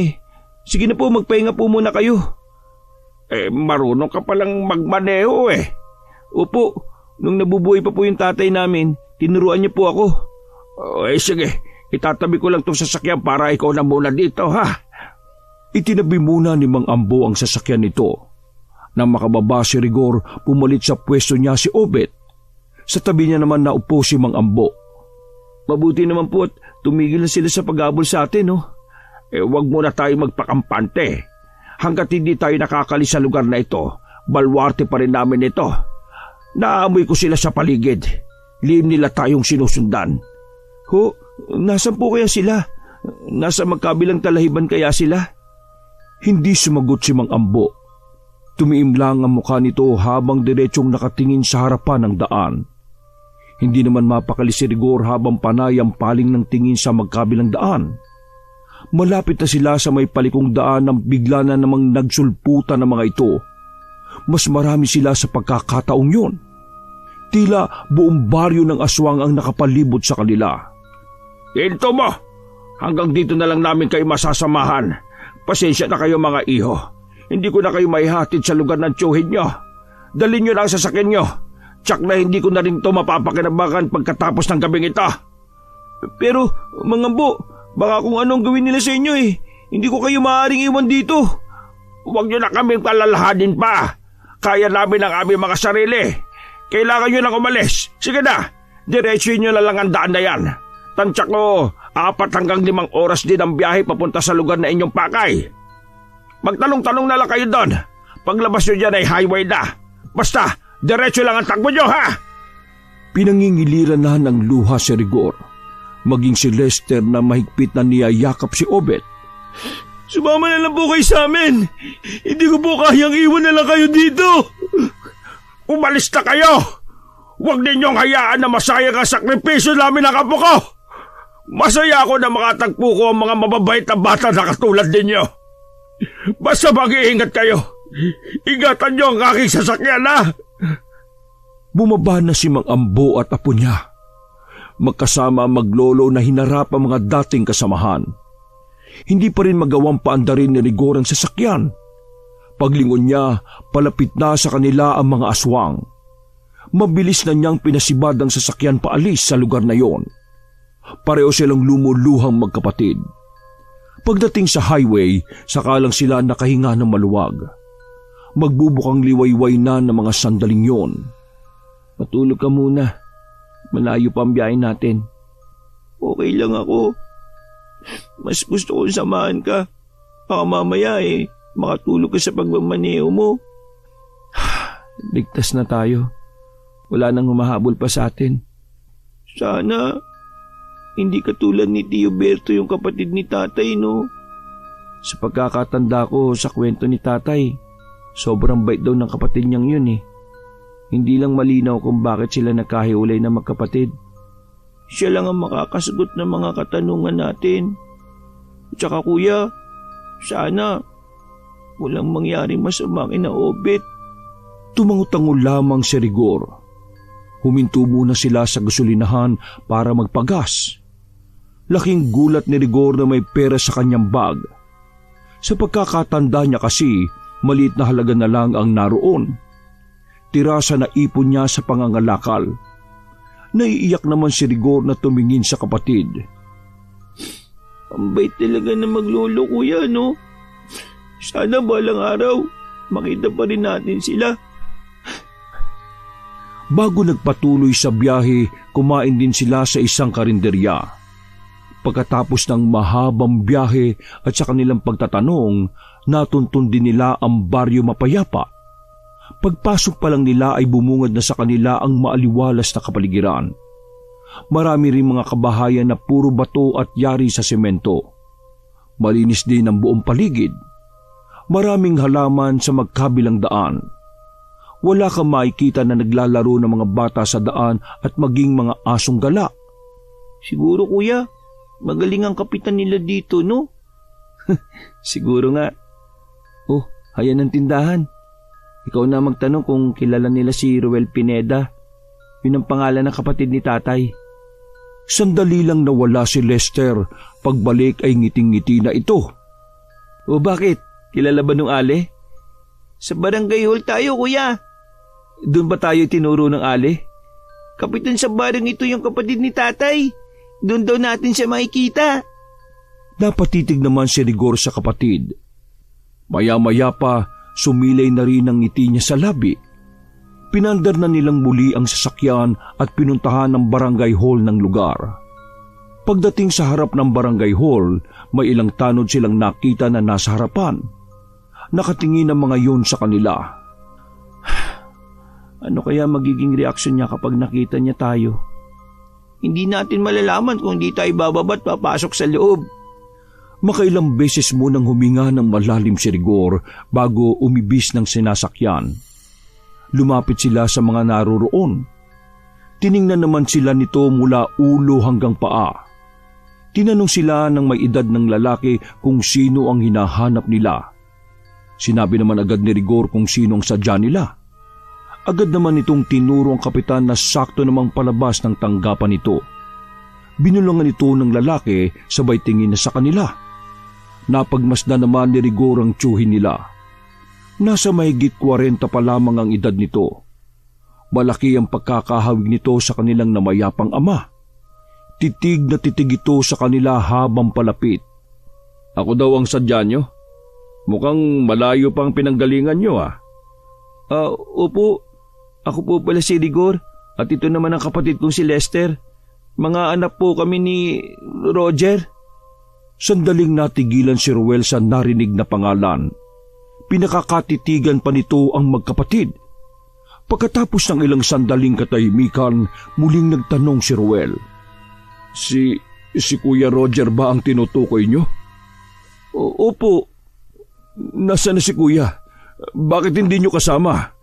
Sige na po, magpahinga po muna kayo. Marunong ka palang magmaneho Opo, nung nabubuhay pa po yung tatay namin, tinuruan niyo po ako. Sige, itatabi ko lang itong sasakyan para ikaw na muna dito ha. Itinabi muna ni Mang Ambo ang sasakyan nito. Nang makababa si Rigor, pumalit sa pwesto niya si Obet. Sa tabi niya naman naupo si Mang Ambo. Mabuti naman po at tumigil na sila sa pag-abol sa atin, Huwag muna tayo magpakampante. Hanggat hindi tayo nakakalis sa lugar na ito, balwarte pa rin namin ito. Naamoy ko sila sa paligid. Lihim nila tayong sinusundan. Nasaan po kaya sila? Nasa magkabilang talahiban kaya sila? Hindi sumagot si Mang Ambo. Tumiim lang ang mukha nito habang diretsyong nakatingin sa harapan ng daan. Hindi naman mapakali si Rigor habang panay ang paling ng tingin sa magkabilang daan. Malapit na sila sa may palikong daan nang bigla na namang nagsulputan ng mga ito. Mas marami sila sa pagkakataong yun. Tila buong baryo ng aswang ang nakapalibot sa kanila. Hinto mo! Hanggang dito na lang namin kayo masasamahan. Pasensya na kayo mga iho. Hindi ko na kayo maihatid sa lugar ng tiyuhin nyo. Dalhin nyo na ang sasakyan nyo. Tsak na hindi ko na rin ito mapapakinabangan pagkatapos ng gabing ito. Pero, Mang Ambo, baka kung anong gawin nila sa inyo Hindi ko kayo maaaring iwan dito. Huwag nyo na kaming palalahanin pa. Kaya namin ang aming mga sarili. Kailangan nyo lang umalis. Sige na, diretsuin nyo na lang ang daan na yan. Tansyak ko, 4 hanggang 5 oras din ang biyahe papunta sa lugar na inyong pakay. Magtanong-tanong na lang kayo doon. Paglabas nyo dyan ay highway na. Basta, diretso lang ang takbo nyo ha! Pinangingiliran na ng luha si Rigor. Maging si Lester na mahigpit na niyayakap si Obet. Sumama na lang po kayo sa amin. Hindi ko po kayang iwan na lang kayo dito. Umalis na kayo! Huwag ninyong hayaan na masayang ang sakripisyo namin ng apo ko! Masaya ako na makatagpo ko ang mga mababait na bata na katulad ninyo. Basta mag-iingat kayo. Ingatan nyo ang aking sasakyan ha! Bumaba na si Mang Ambo at apo niya. Magkasama maglolo na hinarap ang mga dating kasamahan. Hindi pa rin magawang paandarin ni Rigor ang sasakyan. Paglingon niya, palapit na sa kanila ang mga aswang. Mabilis na niyang pinasibad ang sasakyan paalis sa lugar na yon. Pareho silang lumuluhang magkapatid. Pagdating sa highway, saka lang sila nakahinga ng maluwag. Magbubukang liwayway na ng mga sandaling yon. Matulog ka muna. Malayo pa ang biyahe natin. Okay lang ako. Mas gusto kong samahan ka. Baka mamaya makatulog ka sa pagmamaneho mo. Ligtas na tayo. Wala nang humahabol pa sa atin. Sana hindi katulad ni Tio Berto yung kapatid ni tatay, no? Sa pagkakatanda ko sa kwento ni tatay, Sobrang bait daw ng kapatid niyang yun eh. Hindi lang malinaw kung bakit sila nagkahiwalay na magkapatid. Siya lang ang makakasagot ng mga katanungan natin. Tsaka kuya, sana walang mangyari masama kina Obet. Tumangutangon lamang si Rigor. Huminto muna sila sa gasolinahan para magpagas. Laking gulat ni Rigor na may pera sa kanyang bag. Sa pagkakatanda niya kasi, maliit na halaga na lang ang naroon. Tirasa na ipon niya sa pangangalakal. Naiiyak naman si Rigor na tumingin sa kapatid. Ang bait talaga na maglolo kuya, no? Sana balang araw, makita pa rin natin sila. Bago nagpatuloy sa biyahe, kumain din sila sa isang karinderya. Pagkatapos ng mahabang biyahe at sa kanilang pagtatanong, natuntun din nila ang baryo mapayapa. Pagpasok pa lang nila ay bumungad na sa kanila ang maaliwalas na kapaligiran. Marami rin mga kabahayan na puro bato at yari sa semento. Malinis din ang buong paligid. Maraming halaman sa magkabilang daan. Wala kang makikita na naglalaro ng mga bata sa daan at maging mga asong gala. Siguro kuya, magaling ang kapitan nila dito, no? Siguro nga. Oh, hayan ang tindahan. Ikaw na magtanong kung kilala nila si Ruel Pineda. Yun ang pangalan ng kapatid ni tatay. Sandali lang nawala si Lester. Pagbalik ay ngiting-ngiti na ito. O bakit? Kilala ba nung Ale? Sa barangay hall tayo, kuya. Doon ba tayo tinuro ng Ale? Kapitan sa barang ito yung kapatid ni tatay. Doon daw natin siya makikita. Napatitig naman si Rigor sa kapatid. Maya-maya pa, sumilay na rin ang ngiti niya sa labi. Pinandar na nilang muli ang sasakyan at pinuntahan ng barangay hall ng lugar. Pagdating sa harap ng barangay hall, may ilang tanod silang nakita na nasa harapan. Nakatingin ang mga yun sa kanila. Ano kaya magiging reaksyon niya kapag nakita niya tayo? Hindi natin malalaman kung di tayo bababat papasok sa loob. Makailang beses munang huminga ng malalim si Rigor bago umibis ng sinasakyan. Lumapit sila sa mga naroroon. Tiningnan naman sila nito mula ulo hanggang paa. Tinanong sila ng may edad ng lalaki kung sino ang hinahanap nila. Sinabi naman agad ni Rigor kung sino ang sadya nila. Agad naman itong tinuro ang kapitan na sakto namang palabas ng tanggapan nito. Binulungan ito ng lalaki sabay tingin na sa kanila. Napagmasdan naman ni Rigor ang tiyuhin nila. Nasa mahigit 40 pa lamang ang edad nito. Malaki ang pagkakahawig nito sa kanilang namayapang ama. Titig na titig ito sa kanila habang palapit. Ako daw ang sadya nyo? Mukhang malayo pang pinanggalingan nyo ah. Opo. Ako po pala si Rigor at ito naman ang kapatid kong si Lester. Mga anak po kami ni Roger. Sandaling natigilan si Ruel sa narinig na pangalan. Pinakakatitigan pa nito ang magkapatid. Pagkatapos ng ilang sandaling katahimikan, muling nagtanong si Ruel. Si Kuya Roger ba ang tinutukoy nyo? Opo. Nasaan na si Kuya? Bakit hindi nyo kasama?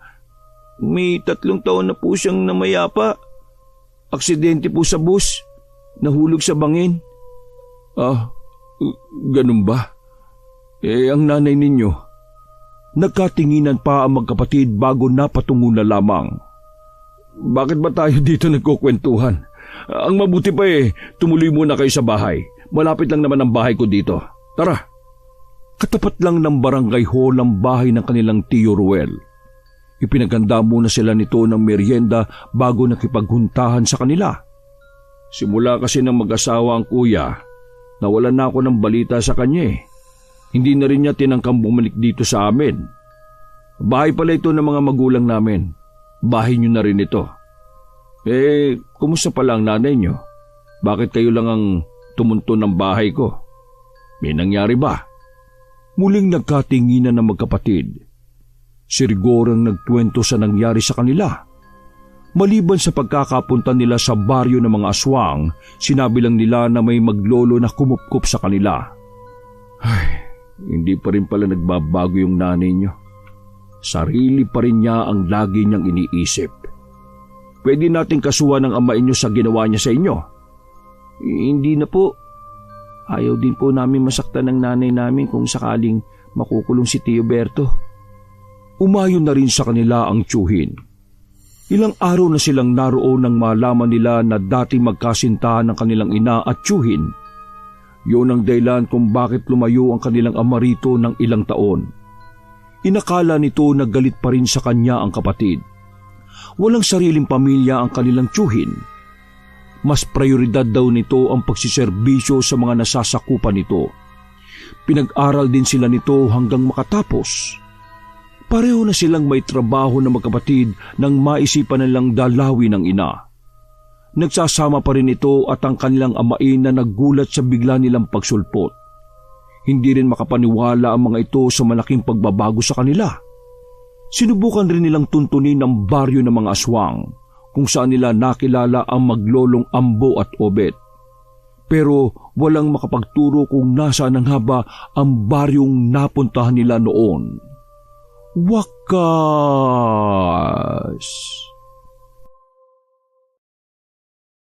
May 3 taon na po siyang namayapa. Aksidente po sa bus. Nahulog sa bangin. Ganun ba? Ang nanay ninyo? Nagkatinginan pa ang magkapatid bago napatungo na lamang. Bakit ba tayo dito nagkukwentuhan? Ang mabuti pa tumuloy muna kayo sa bahay. Malapit lang naman ang bahay ko dito. Tara! Katapat lang ng barangay hall ang bahay ng kanilang tiyo Ruel. Ipinaganda muna sila nito ng merienda bago nakipaghuntahan sa kanila. Simula kasi ng mag-asawa ang kuya, nawalan na ako ng balita sa kanya Hindi na rin niya tinangkang bumalik dito sa amin. Bahay pala ito ng mga magulang namin. Bahay niyo na rin ito. Kumusta pala ang nanay niyo? Bakit kayo lang ang tumunto ng bahay ko? May nangyari ba? Muling nagkatinginan ng magkapatid. Si Rigor ang nagkwento sa nangyari sa kanila. Maliban sa pagkakapunta nila sa baryo ng mga aswang, sinabi lang nila na may maglolo na kumupkup sa kanila. Ay, hindi pa rin pala nagbabago yung nanay niyo. Sarili pa rin niya ang lagi niyang iniisip. Pwede nating kasuhan ng ama inyo sa ginawa niya sa inyo. Hindi na po. Ayaw din po namin masaktan ng nanay namin kung sakaling makukulong si Tio Berto. Umayon na rin sa kanila ang tiyuhin. Ilang araw na silang naroon nang malaman nila na dati magkasintahan ng kanilang ina at tiyuhin. Yun ang dahilan kung bakit lumayo ang kanilang ama rito ng ilang taon. Inakala nito na galit pa rin sa kanya ang kapatid. Walang sariling pamilya ang kanilang tiyuhin. Mas prioridad daw nito ang pagsiserbisyo sa mga nasasakupan nito. Pinag-aral din sila nito hanggang makatapos. Pareho na silang may trabaho na magkapatid nang maisipan nilang dalawin ng ina. Nagsasama pa rin ito at ang kanilang amain na naggulat sa bigla nilang pagsulpot. Hindi rin makapaniwala ang mga ito sa malaking pagbabago sa kanila. Sinubukan rin nilang tuntunin ang baryo ng mga aswang kung saan nila nakilala ang maglolong Ambo at Obet. Pero walang makapagturo kung nasaan ang haba ang baryong napuntahan nila noon. Wakas!